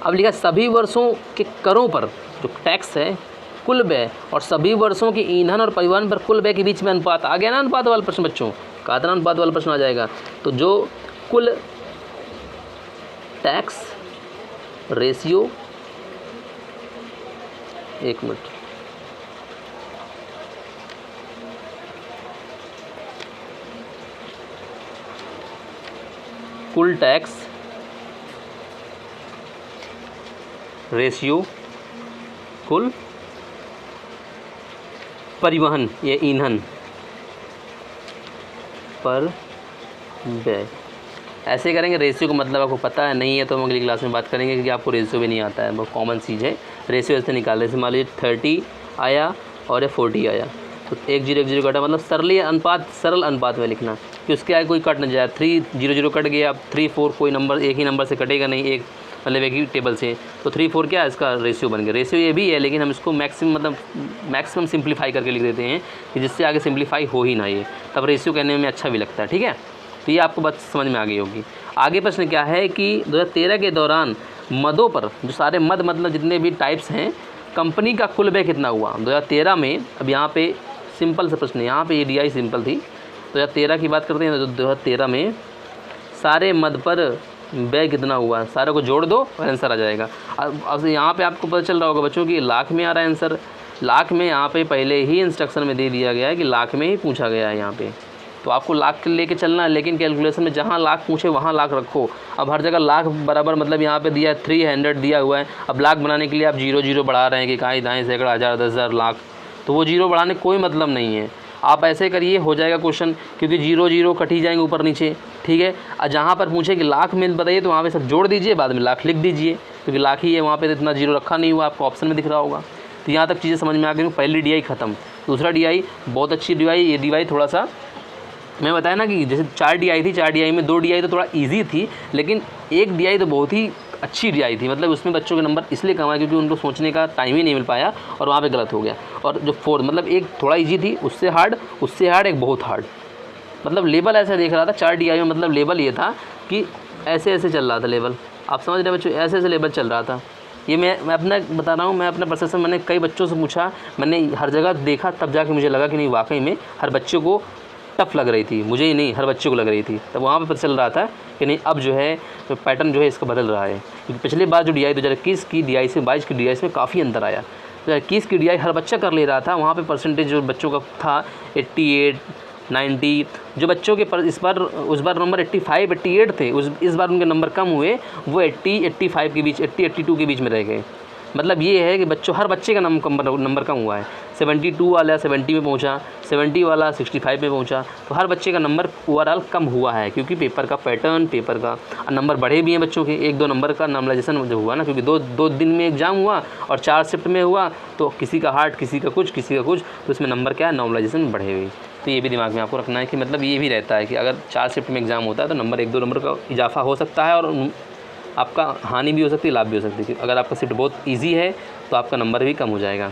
अब लिखा सभी वर्षों के करों पर जो टैक्स है कुल व्यय, और सभी वर्षों के ईंधन और परिवहन पर कुल व्यय के बीच में अनुपात आ गया ना। अनुपात वाला प्रश्न बच्चों, कातना अनुपात वाला प्रश्न आ जाएगा। तो जो कुल टैक्स रेशियो, एक मिनट, कुल टैक्स रेशियो कुल परिवहन या ईंधन पर व्यय, ऐसे करेंगे। रेशियो का मतलब आपको पता है नहीं है तो हम अगली क्लास में बात करेंगे, क्योंकि आपको रेशियो भी नहीं आता है, बहुत कॉमन चीज़ है। रेशियो ऐसे निकाल रहे, जैसे मान लीजिए 30 आया और ये 40 आया, तो 1 0 1 0 कटा, मतलब सरल अनुपात में लिखना कि उसके आगे कोई कट न जाए। 3 0 0 कट गया, अब 3 4 कोई नंबर एक ही नंबर से कटेगा नहीं, एक मतलब एक ही टेबल से, तो 3 4 क्या है, इसका रेशियो बन गया। रेशियो ये भी है, लेकिन हम इसको मैक्सिमम सिंप्लीफाई करके लिख देते हैं कि जिससे आगे सिंप्लीफाई हो ही ना, ये तब रेशियो कहने में अच्छा भी लगता है, ठीक है। तो ये आपको बात समझ में आ गई होगी। आगे प्रश्न क्या है कि 2013 के दौरान मदों पर, जो सारे मद मतलब जितने भी टाइप्स हैं, कंपनी का कुल व्यय कितना हुआ 2013 में। अब यहाँ पे सिंपल सा प्रश्न है, यहाँ पे ये DI सिंपल थी। 2013 की बात करते हैं तो 2013 में सारे मद पर व्यय कितना हुआ, सारे को जोड़ दो और आंसर आ जाएगा। अब यहाँ पे आपको पता चल रहा होगा बच्चों कि लाख में आ रहा है आंसर। लाख में यहाँ पे पहले ही इंस्ट्रक्शन में दे दिया गया है कि लाख में ही पूछा गया है यहाँ पे, तो आपको लाख लेके चलना है। लेकिन कैलकुलेशन में जहाँ लाख पूछे वहाँ लाख रखो। अब हर जगह लाख बराबर, मतलब यहाँ पे दिया है 300 दिया हुआ है। अब लाख बनाने के लिए आप 0 0 बढ़ा रहे हैं कि कहीं दाएँ सैकड़ा, हज़ार, 10,000, लाख, तो वो 0 बढ़ाने कोई मतलब नहीं है। आप ऐसे करिए, हो जाएगा क्वेश्चन, क्योंकि 0 0 कट ही जाएंगे ऊपर नीचे, ठीक है। और जहाँ पर पूछे कि लाख में बताइए तो वहाँ पे सब जोड़ दीजिए, बाद में लाख लिख दीजिए, क्योंकि लाख ही है, वहाँ पे इतना 0 रखा नहीं हुआ, आपको ऑप्शन में दिख रहा होगा। तो यहाँ तक चीज़ें समझ में आ गई। पहली DI ख़त्म। दूसरा DI बहुत अच्छी DI, ये DI थोड़ा सा मैं बताया ना कि जैसे 4 DI थी, 4 DI में 2 DI तो थोड़ा इजी थी, लेकिन 1 DI तो बहुत ही अच्छी DI थी। मतलब उसमें बच्चों के नंबर इसलिए कम आए क्योंकि उनको सोचने का टाइम ही नहीं मिल पाया और वहाँ पे गलत हो गया। और जो 4 मतलब एक थोड़ा इजी थी, उससे हार्ड, एक बहुत हार्ड। मतलब लेवल ऐसा देख रहा था 4 DI में, मतलब लेवल ये था कि ऐसे ऐसे चल रहा था लेवल। आप समझ रहे बच्चों, ऐसे ऐसे लेवल चल रहा था। ये मैं अपना बता रहा हूँ, मैं अपना प्रोसेसर मैंने कई बच्चों से पूछा, मैंने हर जगह देखा, तब जाके मुझे लगा कि नहीं वाकई में हर बच्चे को टफ़ लग रही थी। मुझे ही नहीं, हर बच्चे को लग रही थी। तब वहाँ पे पता चल रहा था कि नहीं अब जो है तो पैटर्न जो है इसका बदल रहा है। क्योंकि पिछली बार जो DI 2021 की DI से 22 की DI में काफ़ी अंतर आया। 2021 की DI हर बच्चा कर ले रहा था, वहाँ पे परसेंटेज जो बच्चों का था 88 90, जो बच्चों के उस बार नंबर 85 88 थे, इस बार उनके नंबर कम हुए, वो 80 85 के बीच 80 82 के बीच में रह गए। मतलब ये है कि हर बच्चे का नंबर कम हुआ है। 72 वाला 70 में पहुंचा, 70 वाला 65 में पहुंचा, तो हर बच्चे का नंबर ओवरऑल कम हुआ है क्योंकि पेपर का पैटर्न, पेपर का नंबर बढ़े भी हैं बच्चों के। 1-2 नंबर का नॉर्मलाइजेशन जो हुआ ना, क्योंकि दो दिन में एग्ज़ाम हुआ और 4 शिफ्ट में हुआ, तो किसी का हार्ड, किसी का कुछ, तो उसमें नंबर क्या है, नॉर्मलाइजेशन बढ़े हुए। तो ये भी दिमाग में आपको रखना है कि मतलब ये भी रहता है कि अगर 4 शिफ्ट में एग्ज़ाम होता है तो नंबर 1-2 नंबर का इजाफा हो सकता है और आपका हानि भी हो सकती है, लाभ भी हो सकती है। अगर आपका शिफ्ट बहुत ईजी है तो आपका नंबर भी कम हो जाएगा।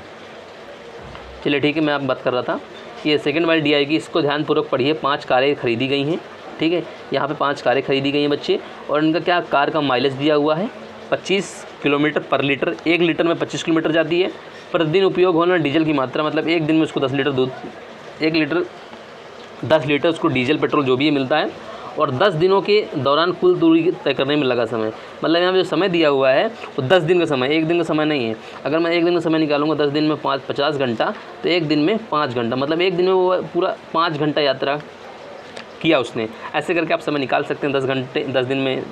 चलिए ठीक है, मैं आप बात कर रहा था ये सेकंड वाली DI की, इसको ध्यानपूर्वक पढ़िए। 5 कारें खरीदी गई हैं, ठीक है, यहाँ पे 5 कारें खरीदी गई हैं बच्चे, और इनका क्या कार का माइलेज दिया हुआ है 25 किलोमीटर पर लीटर। 1 लीटर में 25 किलोमीटर जाती है। प्रतिदिन उपयोग होना डीजल की मात्रा, मतलब एक दिन में उसको 10 लीटर दूध, 10 लीटर उसको डीजल पेट्रोल जो भी मिलता है। और 10 दिनों के दौरान कुल दूरी तय करने में लगा समय, मतलब यहाँ पे जो समय दिया हुआ है वो 10 दिन का समय, एक दिन का समय नहीं है। अगर मैं एक दिन का समय निकालूंगा 10 दिन में 50 घंटा, तो एक दिन में 5 घंटा, मतलब एक दिन में वो पूरा 5 घंटा यात्रा किया उसने। ऐसे करके आप समय निकाल सकते हैं। 10 दिन में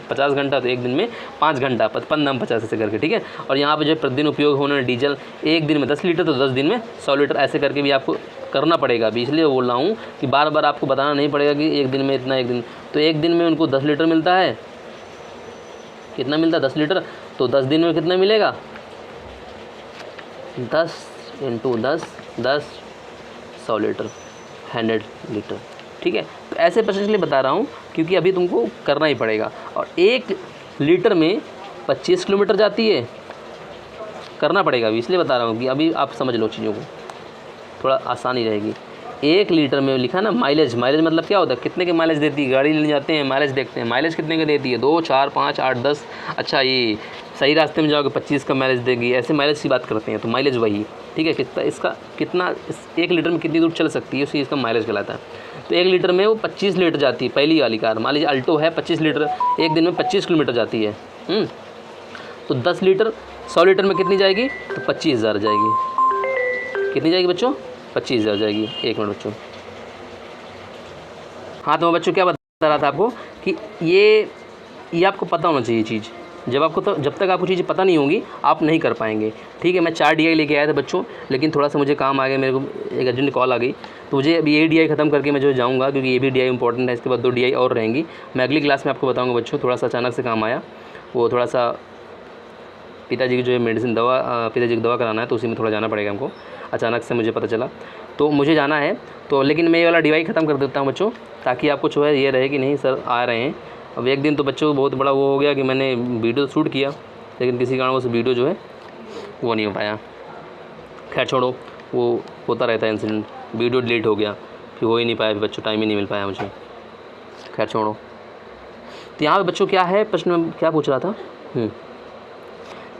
50 घंटा, तो एक दिन में 5 घंटा, 50 ऐसे करके, ठीक है। और यहाँ पे जो प्रतिदिन उपयोग होने डीजल एक दिन में 10 लीटर, तो 10 दिन में 100 लीटर, ऐसे करके भी आपको करना पड़ेगा अभी। इसलिए बोल रहा हूँ कि बार बार आपको बताना नहीं पड़ेगा कि एक दिन में इतना, एक दिन तो एक दिन में उनको 10 लीटर मिलता है। कितना मिलता है? 10 लीटर। तो 10 दिन में कितना मिलेगा? 10 × 10 10 100 लीटर, 100 लीटर, ठीक है। तो ऐसे प्रोसेस लिए बता रहा हूँ क्योंकि अभी तुमको करना ही पड़ेगा। और 1 लीटर में 25 किलोमीटर जाती है, करना पड़ेगा अभी, इसलिए बता रहा हूँ कि अभी आप समझ लो चीज़ों को, थोड़ा आसानी रहेगी। 1 लीटर में लिखा ना माइलेज, मतलब क्या होता है, कितने के माइलेज देती है। गाड़ी लेने जाते हैं, माइलेज देखते हैं, माइलेज कितने का देती है, 2 4 5 8 10। अच्छा, ये सही रास्ते में जाओगे 25 का माइलेज देगी, ऐसे माइलेज की बात करते हैं। तो माइलेज वही, ठीक है, कितना 1 लीटर में कितनी दूर चल सकती है, उसी इसका माइलेज कहलाता है। तो 1 लीटर में वो 25 लीटर जाती है। पहली वाली कार मान लीजिए अल्टो है, 25 लीटर, एक दिन में 25 किलोमीटर जाती है। तो 10 लीटर 100 लीटर में कितनी जाएगी? तो 25,000 जाएगी। कितनी जाएगी बच्चों? 25,000 जाएगी। एक मिनट बच्चों, हाँ तो मैं बच्चों क्या बता रहा था आपको कि ये आपको पता होना चाहिए चीज़। जब तक आपको चीज़ें पता नहीं होंगी आप नहीं कर पाएंगे, ठीक है। मैं 4 DI लेके आया था बच्चों, लेकिन थोड़ा सा मुझे काम आ गया, मेरे को एक अर्जेंट कॉल आ गई, तो मुझे अभी ये DI ख़त्म करके मैं जो जाऊँगा, क्योंकि ये भी DI इंपॉर्टेंट है। इसके बाद 2 DI और रहेंगी, मैं अगली क्लास में आपको बताऊँगा बच्चों। थोड़ा सा अचानक से काम आया, वो थोड़ा सा पिताजी की जो है मेडिसिन दवा, पिताजी की दवा कराना है, तो उसी में थोड़ा जाना पड़ेगा हमको। अचानक से मुझे पता चला तो मुझे जाना है, तो लेकिन मैं ये वाला DI ख़त्म कर देता हूँ बच्चों, ताकि आपको जो है ये रहे कि नहीं सर आ रहे हैं। अब एक दिन तो बच्चों को बहुत बड़ा वो हो गया कि मैंने वीडियो शूट किया, लेकिन किसी कारण उस वीडियो जो है वो नहीं हो पाया। खैर छोड़ो, वो होता रहता है इंसिडेंट, वीडियो डिलीट हो गया, फिर हो ही नहीं पाया, फिर बच्चों टाइम ही नहीं मिल पाया मुझे। खैर छोड़ो। तो यहाँ पे बच्चों क्या है, प्रश्न में क्या पूछ रहा था?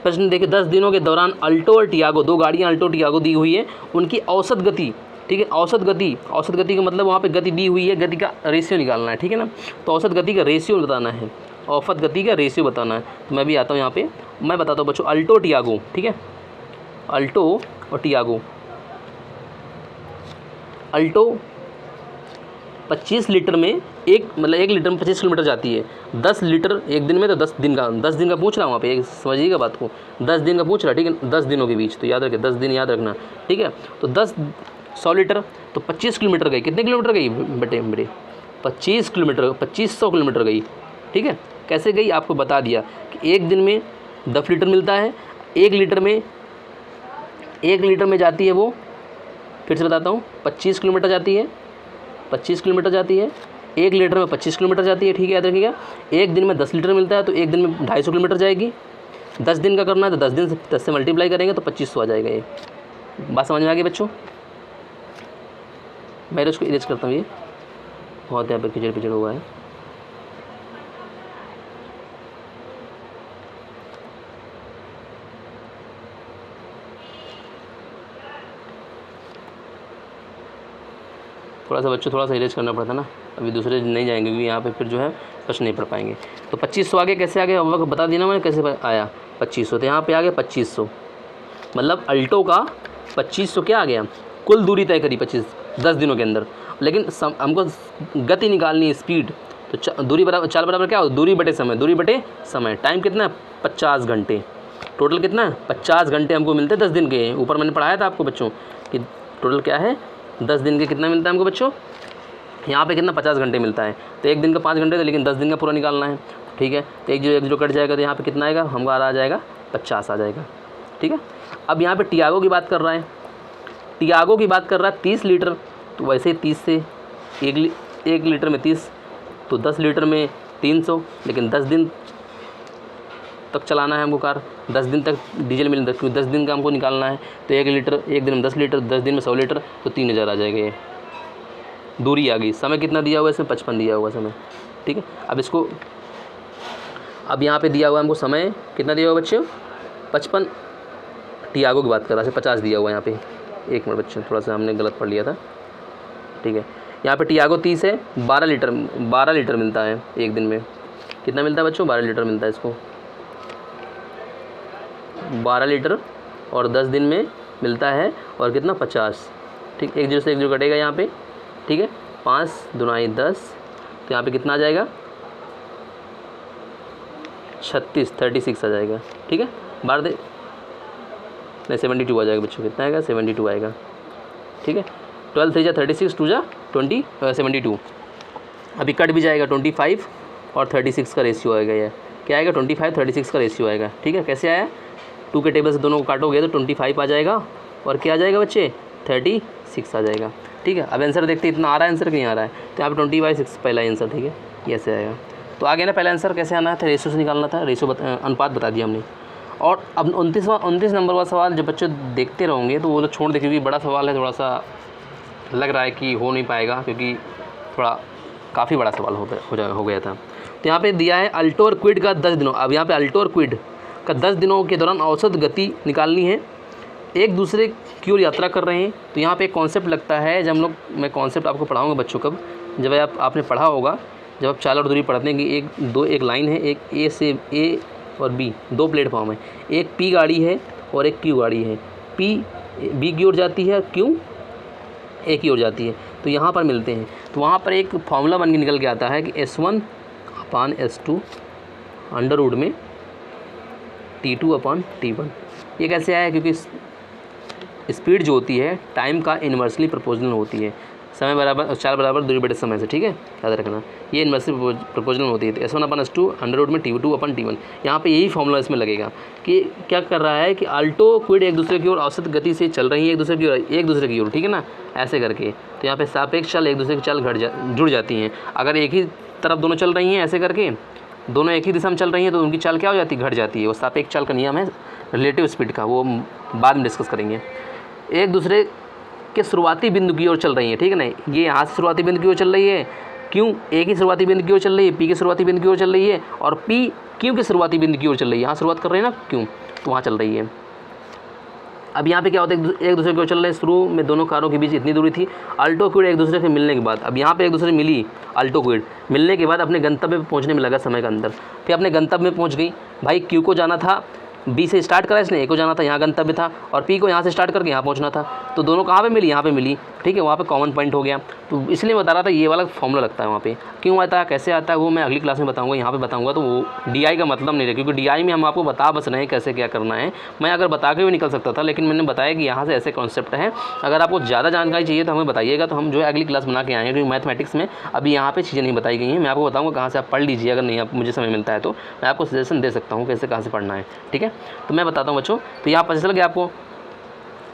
प्रश्न देखिए, 10 दिनों के दौरान अल्टो और टियागो, 2 गाड़ियाँ अल्टो टियागो दी हुई है, उनकी औसत गति, ठीक है। औसत गति का मतलब वहाँ पे गति दी हुई है, गति का रेशियो निकालना है, ठीक है ना। तो औसत गति का रेशियो बताना है, औसत गति का रेशियो बताना है। तो मैं भी आता हूँ यहाँ पे, मैं बताता हूँ बच्चों। अल्टो टियागो, ठीक है, अल्टो और टियागो। अल्टो 25 लीटर में एक लीटर में 25 किलोमीटर जाती है। 10 लीटर एक दिन में, तो 10 दिन का पूछ रहा हूँ वहाँ पे, समझिएगा बात को, 10 दिन का पूछ रहा है, ठीक है। 10 दिनों के बीच, तो याद रखें 10 दिन याद रखना, ठीक है। तो 100 लीटर तो 25 किलोमीटर गई, कितने किलोमीटर गई बेटे? 25 किलोमीटर, 2500 किलोमीटर गई, ठीक है। कैसे गई आपको बता दिया कि एक दिन में 10 लीटर मिलता है, 1 लीटर में जाती है वो, फिर से बताता हूँ, 25 किलोमीटर जाती है, 25 किलोमीटर जाती है, 1 लीटर में 25 किलोमीटर जाती है, ठीक है, याद रखिएगा। एक दिन में 10 लीटर मिलता है तो एक दिन में 250 किलोमीटर जाएगी। 10 दिन का करना है तो 10 दिन से 10 से मल्टीप्लाई करेंगे तो 2500 आ जाएगा। ये बात समझ में आ गई बच्चों? मैं इसको इरेज करता हूँ, ये बहुत यहाँ पर खिचड़ पिचड़ हुआ है। थोड़ा सा बच्चों थोड़ा सा इरेज करना पड़ता ना, अभी दूसरे नहीं जाएंगे क्योंकि यहाँ पे फिर जो है प्रश्न नहीं पढ़ पाएंगे। तो 2500 आगे कैसे आ गया अब बता देना मैंने कैसे आया 2500, तो यहाँ पे आ गया 2500, मतलब अल्टो का 2500 क्या आ गया, कुल दूरी तय करी 10 दिनों के अंदर। लेकिन हमको गति निकालनी है, स्पीड, तो दूरी बराबर चाल बराबर क्या हो, दूरी बटे समय, दूरी बटे समय। टाइम कितना है 50 घंटे, टोटल कितना है 50 घंटे हमको मिलते हैं 10 दिन के। ऊपर मैंने पढ़ाया था आपको बच्चों कि टोटल क्या है 10 दिन के कितना मिलता है हमको बच्चों, यहाँ पे कितना 50 घंटे मिलता है। तो एक दिन का 5 घंटे था लेकिन 10 दिन का पूरा निकालना है, ठीक है। तो एक जो कट जाएगा तो यहाँ पे कितना आएगा, हमको आ जाएगा 50 आ जाएगा, ठीक है। अब यहाँ पे टियागो की बात कर रहा है, टियागो की बात कर रहा है 30 लीटर, तो वैसे ही 30 से 1 लीटर में 30 तो 10 लीटर में 300, लेकिन 10 दिन तक चलाना है हमको कार, 10 दिन तक डीजल मिल, क्योंकि 10 दिन का हमको निकालना है। तो 1 लीटर एक दिन में 10 लीटर, 10 दिन में 100 लीटर, तो 3000 आ जाएगा। ये दूरी आ गई। समय कितना दिया हुआ है इसमें 55 दिया हुआ समय, ठीक है। अब इसको अब यहाँ पे दिया हुआ है हमको समय कितना दिया हुआ बच्चों 55, टियागो की बात कर रहा है 50 दिया हुआ है यहाँ पे। एक मिनट बच्चों थोड़ा सा हमने गलत पढ़ लिया था, ठीक है। यहाँ पे टियागो 30 है, 12 लीटर मिलता है एक दिन में। कितना मिलता है बच्चों 12 लीटर मिलता है इसको, 12 लीटर और 10 दिन में मिलता है, और कितना 50, ठीक। एक जीरो से एक जीरो कटेगा यहाँ पे, ठीक है। 5 दूनाई 10, तो यहाँ पे कितना आ जाएगा 36 आ जाएगा, ठीक है। 12 नहीं 72 आ जाएगा बच्चों, कितना आएगा 72 आएगा, ठीक है। 12 3 जा 36, 2 जा 72। अभी कट भी जाएगा 25 और 36 का रेशियो आएगा। ये क्या आएगा 25 36 का रेशियो आएगा, ठीक है। कैसे आया 2 के टेबल से दोनों को काटोगे तो 25 आ जाएगा, और क्या आ जाएगा बच्चे 36 आ जाएगा, ठीक है। अब आंसर देखते इतना आ रहा है आंसर कि नहीं आ रहा है, तो यहाँ पे 20/6 पहला आंसर, ठीक है, ये ऐसे आएगा। तो आगे ना पहला आंसर कैसे आना था, रेशियो से निकालना था, रेशियो अनुपात बता दिया हमने। और अब 29 नंबर वाला सवाल जब बच्चे देखते रहोगे तो वो लोग छोड़ दे, क्योंकि बड़ा सवाल है, थोड़ा सा लग रहा है कि हो नहीं पाएगा, क्योंकि थोड़ा काफ़ी बड़ा सवाल हो गया था। तो यहाँ पे दिया है अल्टो और क्विड का 10 दिनों। अब यहाँ पे अल्टो और क्विड का 10 दिनों के दौरान औसत गति निकालनी है, एक दूसरे की ओर यात्रा कर रहे हैं। तो यहाँ पे एक कॉन्सेप्ट लगता है, जब हम लोग, मैं कॉन्सेप्ट आपको पढ़ाऊँगा बच्चों कब, जब आपने पढ़ा होगा, जब आप चाल और दूरी पढ़ते हैं कि एक लाइन है, एक ए से ए और बी 2 प्लेटफॉर्म है, एक पी गाड़ी है और एक क्यू गाड़ी है। पी बी की ओर जाती है, क्यू ए की ओर जाती है, तो यहाँ पर मिलते हैं। तो वहाँ पर एक फॉर्मूला बन के निकल के आता है कि S1/S2 अंडर रूट में T2/T1। ये कैसे आया, क्योंकि स्पीड जो होती है टाइम का इन्वर्सली प्रोपोर्शनल होती है, समय बराबर चाल बराबर दूरी बटे समय से, ठीक है, याद रखना। ये इन्वर्सली प्रोपोर्शनल होती है। तो S1/S2 अंडर रूट में T2/T1, यहाँ पे यही फॉर्मूला इसमें लगेगा कि क्या कर रहा है कि अल्टो क्विड एक दूसरे की ओर औसत गति से चल रही है, एक दूसरे की ओर, ठीक है ना, ऐसे करके। तो यहाँ पे सापेक्ष चाल एक दूसरे की चाल जुड़ जाती हैं। अगर एक ही तरफ दोनों चल रही हैं, ऐसे करके दोनों एक ही दिशा में चल रही हैं, तो उनकी चाल क्या हो जाती है, घट जाती है। वो सापेक्ष चाल का नियम है रिलेटिव स्पीड का, वो बाद में डिस्कस करेंगे। एक दूसरे के शुरुआती बिंदु की ओर चल रही है, ठीक है ना, ये यहाँ से शुरुआती बिंदु की ओर चल रही है, क्यों ए की शुरुआती बिंदु की ओर चल रही है, पी की शुरुआती बिंदु की ओर चल रही है, और पी क्यू के शुरुआती बिंदु की ओर चल रही है। यहाँ शुरुआत कर रहे हैं ना क्यों, तो वहाँ चल रही है। अब यहाँ पे क्या होता है, एक दूसरे की ओर चल रहे हैं। शुरू में दोनों कारों के बीच इतनी दूरी थी, अल्टो क्विड एक दूसरे से मिलने के बाद, अब यहाँ पे एक दूसरे मिली, अल्टो क्विड मिलने के बाद अपने गंतव्य पे पहुँचने में लगा समय के अंदर, फिर अपने गंतव्य में पहुँच गई। भाई क्यू को जाना था, बी से स्टार्ट करा इसने, ए को जाना था, यहाँ गंतव्य था, और पी को यहाँ से स्टार्ट करके यहाँ पहुँचना था। तो दोनों कहाँ पे मिली, यहाँ पे मिली, ठीक है, वहाँ पे कॉमन पॉइंट हो गया। तो इसलिए बता रहा था ये वाला फॉर्मूला लगता है वहाँ पे, क्यों आता है, कैसे आता है, वो मैं अगली क्लास में बताऊँगा। यहाँ पे बताऊँगा तो वो DI का मतलब नहीं है, क्योंकि DI में हम आपको बता बस रहे हैं कैसे क्या करना है। मैं अगर बता के भी निकल सकता था, लेकिन मैंने बताया कि यहाँ से ऐसे कॉन्सेप्ट है। अगर आपको ज़्यादा जानकारी चाहिए तो हमें बताइएगा, तो हम जो है अगली क्लास बना के आएँ, क्योंकि मैथमेटिक्स में अभी यहाँ पे चीज़ें नहीं बताई गई हैं। मैं आपको बताऊँगा कहाँ से आप पढ़ लीजिए, अगर नहीं आप मुझे समय मिलता है तो मैं आपको सजेशन दे सकता हूँ कैसे कहाँ से पढ़ना है, ठीक है। तो मैं बताता हूँ बच्चों। तो यहाँ पता चल गया आपको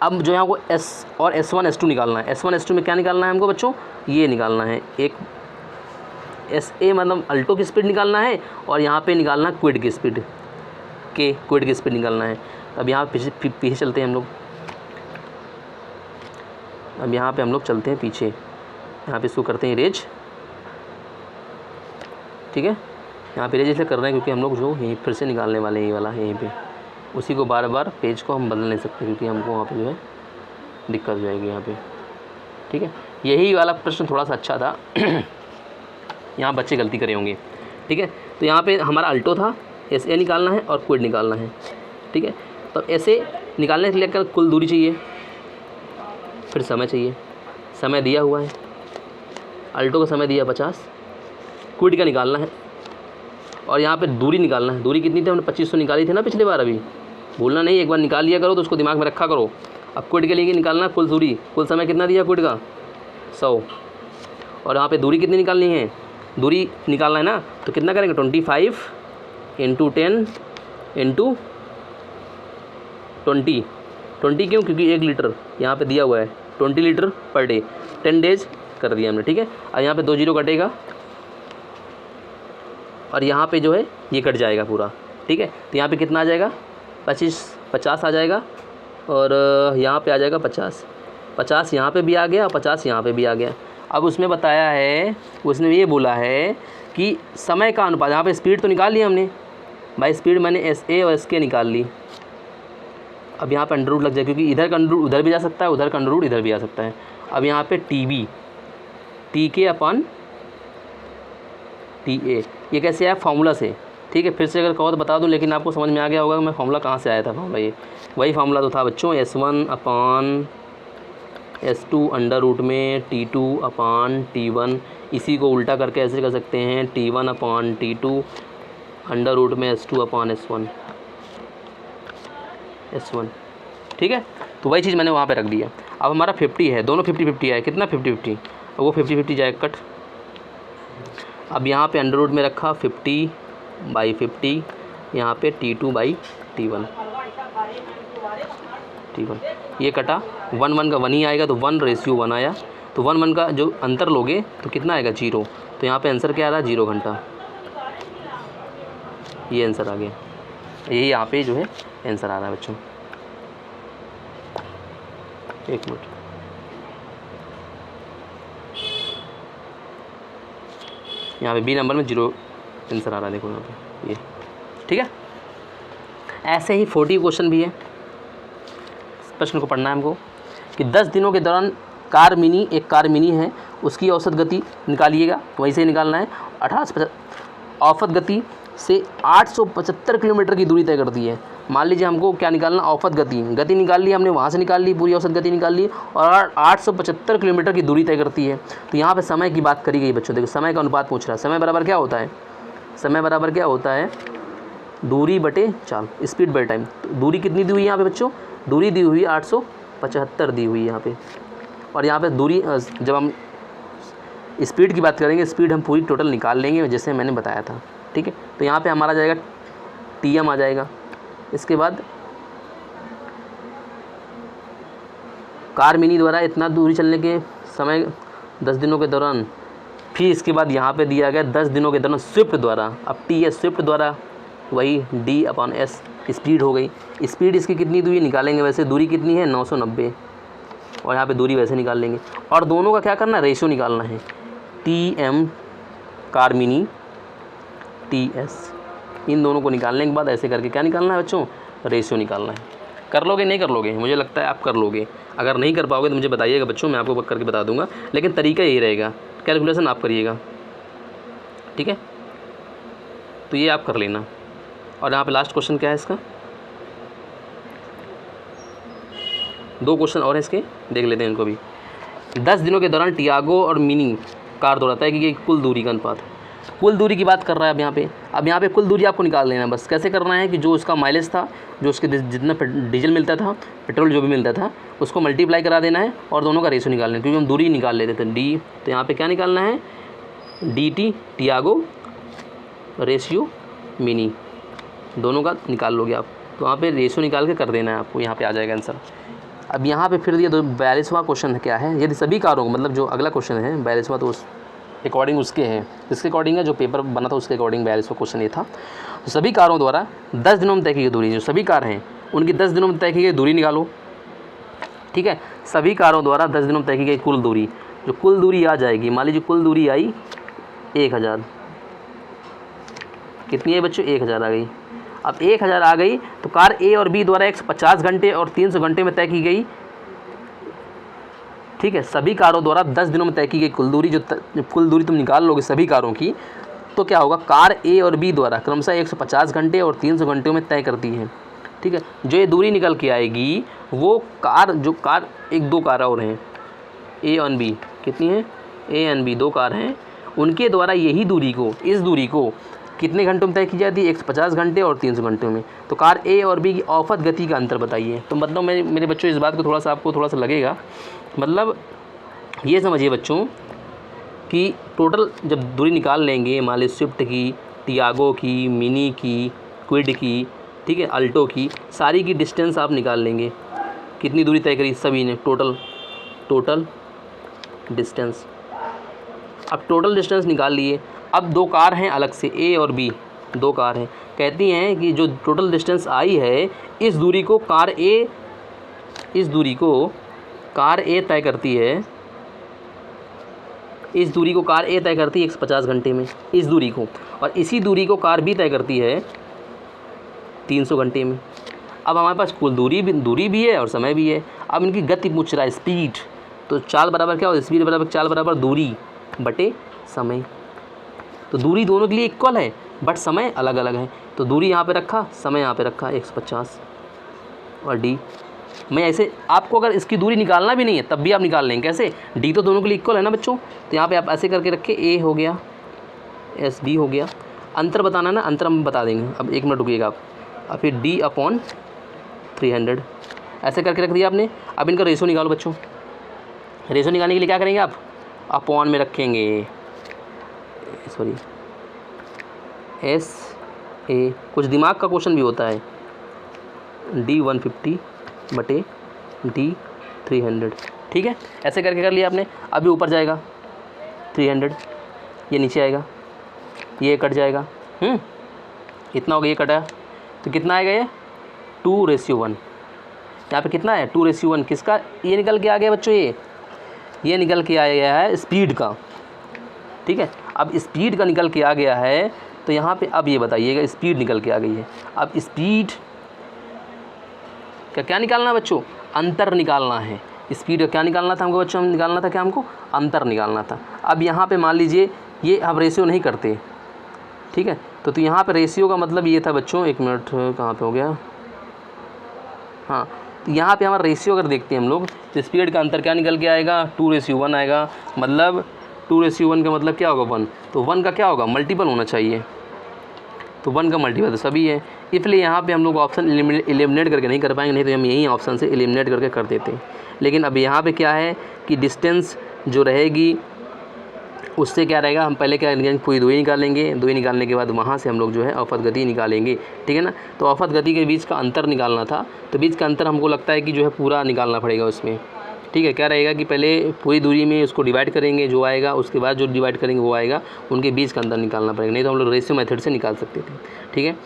अब जो है हमको एस और S1 S2 निकालना है। S1 S2 में क्या निकालना है हमको बच्चों, ये निकालना है, एक SA मतलब अल्टो की स्पीड निकालना है और यहाँ पे निकालना है क्विड की स्पीड, क्विड की स्पीड निकालना है। अब यहाँ पीछे चलते हैं हम लोग, अब यहाँ पे हम लोग चलते हैं पीछे, यहाँ पे इसको करते हैं इरेज, ठीक है। यहाँ पे इरेज इसलिए कर रहे हैं क्योंकि हम लोग जो यहीं फिर से निकालने वाले हैं ये वाला, यहीं पे उसी को बार बार पेज को हम बदल नहीं सकते क्योंकि हमको वहाँ पे जो है दिक्कत हो जाएगी यहाँ पे, ठीक है। यही वाला प्रश्न थोड़ा सा अच्छा था यहाँ बच्चे गलती करे होंगे, ठीक है। तो यहाँ पे हमारा अल्टो था, SA निकालना है और क्विड निकालना है, ठीक है। तो SA निकालने के लिए कुल दूरी चाहिए, फिर समय चाहिए, समय दिया हुआ है, अल्टो का समय दिया 50, क्विड का निकालना है और यहाँ पे दूरी निकालना है। दूरी कितनी थी, हमने 2500 निकाली थी ना पिछले बार, अभी भूलना नहीं, एक बार निकाल लिया करो तो उसको दिमाग में रखा करो। अब क्विड के लिए निकालना कुल दूरी, कुल समय कितना दिया क्विड का 100, और यहाँ पे दूरी कितनी निकालनी है, दूरी निकालना है ना, तो कितना करेंगे 25 × 10 × 20 क्यों, क्योंकि 1 लीटर यहाँ पे दिया हुआ है, 20 लीटर पर डे, 10 डेज कर दिया हमने, ठीक है। और यहाँ पे 2 जीरो कटेगा और यहाँ पे जो है ये कट जाएगा पूरा, ठीक है। तो यहाँ पे कितना आ जाएगा 50 आ जाएगा और यहाँ पे आ जाएगा 50 यहाँ पे भी आ गया और 50 यहाँ पे भी आ गया। अब उसमें बताया है, उसने ये बोला है कि समय का अनुपात, यहाँ पे स्पीड तो निकाल ली हमने भाई, स्पीड मैंने SA और SK निकाल ली। अब यहाँ पे अंडर रूट लग जाए क्योंकि इधर का अंडर रूट उधर भी जा सकता है, उधर का अंडर रूट इधर भी आ सकता है। अब यहाँ पे TB TK/TA ये कैसे आया, फार्मूला से, ठीक है। फिर से अगर कहो तो बता दूं, लेकिन आपको समझ में आ गया होगा कि मैं फार्मूला कहाँ से आया था। फार्मूला ये वही फार्मूला तो था बच्चों, S1/S2 अंडर रूट में T2/T1, इसी को उल्टा करके ऐसे कर सकते हैं T1/T2 अंडर रूट में S2/S1, ठीक है। तो वही चीज़ मैंने वहाँ पे रख दिया। अब हमारा 50 है, दोनों 50-50 है, कितना 50-50, वो 50-50 जाएगा कट। अब यहाँ पे अंडर रूट में रखा 50/50, यहाँ पे T2/T1, ये कटा, 1 का 1 ही आएगा तो 1:1 आया। तो 1 का जो अंतर लोगे तो कितना आएगा 0, तो यहाँ पे आंसर क्या आ रहा है 0 घंटा, ये आंसर आ गया। यही यहाँ पे जो है आंसर आ रहा है बच्चों। एक मिनट, यहाँ पे B नंबर में 0 आंसर आ रहा है, देखो यहाँ पे ये, ठीक है। ऐसे ही 40 क्वेश्चन भी है। प्रश्न को पढ़ना है हमको कि 10 दिनों के दौरान एक कार मिनी है, उसकी औसत गति निकालिएगा, वहीं से निकालना है। 18 औसत गति से 875 किलोमीटर की दूरी तय करती है। मान लीजिए हमको क्या निकालना, औसत गति निकाल ली हमने, वहाँ से निकाल ली, पूरी औसत गति निकाल ली और 875 किलोमीटर की दूरी तय करती है। तो यहाँ पे समय की बात करी गई बच्चों, देखो समय का अनुपात पूछ रहा है। समय बराबर क्या होता है, समय बराबर क्या होता है, दूरी बटे चाल, स्पीड बाय टाइम। तो दूरी कितनी दी हुई है यहाँ पे बच्चों, दूरी दी हुई 875 दी हुई है यहाँ पे। और यहाँ पे दूरी, जब हम स्पीड की बात करेंगे, स्पीड हम पूरी टोटल निकाल लेंगे जैसे मैंने बताया था, ठीक है। तो यहाँ पे हमारा जाएगा TM आ जाएगा। इसके बाद कार मिनी द्वारा इतना दूरी चलने के समय 10 दिनों के दौरान, फिर इसके बाद यहाँ पे दिया गया 10 दिनों के दौरान स्विफ्ट द्वारा। अब TS स्विफ्ट द्वारा, वही D/S स्पीड हो गई। स्पीड इसकी कितनी दूरी निकालेंगे, वैसे दूरी कितनी है 990, और यहाँ पे दूरी वैसे निकाल लेंगे। और दोनों का क्या करना है, रेशियो निकालना है, TM कार मिनी TS, इन दोनों को निकालने के बाद ऐसे करके क्या निकालना है बच्चों, रेशियो निकालना है। कर लोगे नहीं कर लोगे, मुझे लगता है आप कर लोगे। अगर नहीं कर पाओगे तो मुझे बताइएगा बच्चों, मैं आपको करके बता दूंगा, लेकिन तरीका यही रहेगा, कैलकुलेशन आप करिएगा, ठीक है। तो ये आप कर लेना। और यहाँ पे लास्ट क्वेश्चन क्या है इसका, 2 क्वेश्चन और है इसके, देख लेते हैं इनको भी। 10 दिनों के दौरान टियागो और मिनी कार दौड़ाता है कि कुल दूरी का अनुपात, कुल दूरी की बात कर रहा है अब यहाँ पे कुल दूरी आपको निकाल लेना है। बस कैसे करना है कि जो उसका माइलेज था, जो उसके जितना डीजल मिलता था, पेट्रोल जो भी मिलता था, उसको मल्टीप्लाई करा देना है और दोनों का रेशियो निकालना है, क्योंकि हम दूरी निकाल लेते थे D। तो यहाँ पे क्या निकालना है, DT टियागो रेशियो मिनी, दोनों का निकाल लोगे आप। तो वहाँ पे रेशियो निकाल के कर देना है आपको, यहाँ पे आ जाएगा आंसर। अब यहाँ पे फिर ये 42वां क्वेश्चन क्या है, यदि सभी कारों को, मतलब जो अगला क्वेश्चन है 42वां, तो उस अकॉर्डिंग उसके हैं, इसके अकॉर्डिंग है, जो पेपर बना था उसके अकॉर्डिंग 42वां क्वेश्चन ये था। तो सभी कारों द्वारा 10 दिनों में तय की गई दूरी, जो सभी कार हैं उनकी 10 दिनों में तय की गई दूरी निकालो। ठीक है, सभी कारों द्वारा 10 दिनों में तय की गई कुल दूरी, जो कुल दूरी आ जाएगी, मान लीजिए कुल दूरी आई 1000, कितनी है बच्चों, 1000 आ गई। अब 1000 आ गई तो कार ए और बी द्वारा 150 घंटे और 300 घंटे में तय की गई। ठीक है, सभी कारों द्वारा 10 दिनों में तय की गई कुल दूरी, जो कुल दूरी तुम निकाल लोगे सभी कारों की, तो क्या होगा, कार ए और बी द्वारा क्रमशः 150 घंटे और 300 घंटे में तय करती है। ठीक है, जो ये दूरी निकल के आएगी वो कार, जो कार एक दो कार और हैं ए और बी, कितनी है, ए एंड बी 2 कार हैं, उनके द्वारा यही दूरी को, इस दूरी को कितने घंटों में तय की जाती है, 150 घंटे और 300 घंटों में। तो कार ए और बी की औसत गति का अंतर बताइए। तो मतलब मेरे बच्चों इस बात को आपको थोड़ा सा लगेगा, मतलब ये समझिए बच्चों कि टोटल जब दूरी निकाल लेंगे, मान लीजिए स्विफ्ट की, टियागो की, मिनी की, क्विड की, ठीक है, अल्टो की, सारी की डिस्टेंस आप निकाल लेंगे, कितनी दूरी तय करी सभी ने, टोटल डिस्टेंस। अब टोटल डिस्टेंस निकाल लिए। अब 2 कार हैं अलग से, ए और बी 2 कार हैं, कहती हैं कि जो टोटल डिस्टेंस आई है इस दूरी को कार ए तय करती है, इस दूरी को कार ए तय करती है 150 घंटे में, इस दूरी को, और इसी दूरी को कार बी तय करती है 300 घंटे में। अब हमारे पास कुल दूरी भी है और समय भी है। अब इनकी गति पूछ रहा है, स्पीड, तो चाल बराबर क्या हो, स्पीड बराबर चाल बराबर दूरी बटे समय। तो दूरी दोनों के लिए इक्वल है बट समय अलग अलग है, तो दूरी यहाँ पे रखा, समय यहाँ पे रखा 150 और डी। मैं ऐसे आपको अगर इसकी दूरी निकालना भी नहीं है तब भी आप निकाल लेंगे, कैसे, डी तो दोनों के लिए इक्वल है ना बच्चों, तो यहाँ पे आप ऐसे करके रखे, ए हो गया, एस डी हो गया, अंतर बताना है ना, अंतर हम बता देंगे। अब 1 मिनट रुकिएगा आप, और फिर डी अपॉन 300 ऐसे करके रख दिया आपने। अब इनका रेशो निकालो बच्चों। रेशो निकालने के लिए क्या करेंगे आप, अपॉन में रखेंगे, सॉरी एस ए, कुछ दिमाग का क्वेश्चन भी होता है, डी 150 बटे डी 300। ठीक है, ऐसे करके कर लिया आपने। अभी ऊपर जाएगा 300, ये नीचे आएगा, ये कट जाएगा, इतना हो गया, ये कटा, तो कितना आएगा ये 2:1। यहाँ पे कितना है 2:1, किसका, ये निकल के आ गया बच्चों, ये निकल के आ गया है स्पीड का। ठीक है, अब स्पीड का निकल के आ गया है, तो यहाँ पे अब ये बताइएगा, स्पीड निकल के आ गई है। अब स्पीड क्या निकालना है बच्चों, अंतर निकालना है। स्पीड का क्या निकालना था हमको बच्चों, निकालना था क्या, हमको अंतर निकालना था। अब यहाँ पे मान लीजिए ये हम रेशियो नहीं करते, ठीक है, तो यहाँ पे रेशियो का मतलब ये था बच्चों, 1 मिनट कहाँ पे हो गया, हाँ, तो यहाँ पे हमारा रेशियो अगर देखते हैं हम लोग, तो स्पीड का अंतर क्या निकल के आएगा, 2:1 आएगा। मतलब 2:1 का मतलब क्या होगा, 1, तो 1 का क्या होगा, मल्टीपल होना चाहिए, तो 1 का मल्टीपल तो सभी है, इसलिए यहाँ पे हम लोग ऑप्शन एलिमिनेट करके नहीं कर पाएंगे, नहीं तो हम यही ऑप्शन से एलिमिनेट करके कर देते हैं। लेकिन अब यहाँ पे क्या है कि डिस्टेंस जो रहेगी उससे क्या रहेगा, हम पहले क्या करेंगे, पूरी दूरी निकालेंगे, दूरी निकालने के बाद वहाँ से हम लोग जो है औसत गति निकालेंगे। ठीक है ना, तो औसत गति के बीच का अंतर निकालना था, तो बीच का अंतर हमको लगता है कि जो है पूरा निकालना पड़ेगा उसमें। ठीक है, क्या रहेगा कि पहले पूरी दूरी में उसको डिवाइड करेंगे, जो आएगा उसके बाद जो डिवाइड करेंगे वो आएगा, उनके बीच का अंतर निकालना पड़ेगा, नहीं तो हम लोग रेशियो मेथड से निकाल सकते थे। ठीक है,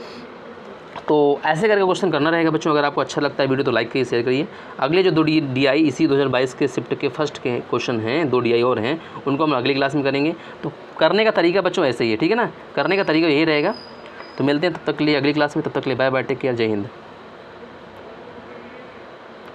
तो ऐसे करके क्वेश्चन करना रहेगा बच्चों। अगर आपको अच्छा लगता है वीडियो तो लाइक करिए, शेयर करिए। अगले जो 2 DI इसी 2022 के शिफ्ट के फर्स्ट के क्वेश्चन हैं, 2 DI और हैं, उनको हम अगली क्लास में करेंगे। तो करने का तरीका बच्चों ऐसे ही है, ठीक है ना, करने का तरीका यही रहेगा। तो मिलते हैं तब तक के लिए अगली क्लास में, तब तक के लिए बाय बाय, टेक केयर, जय हिंद।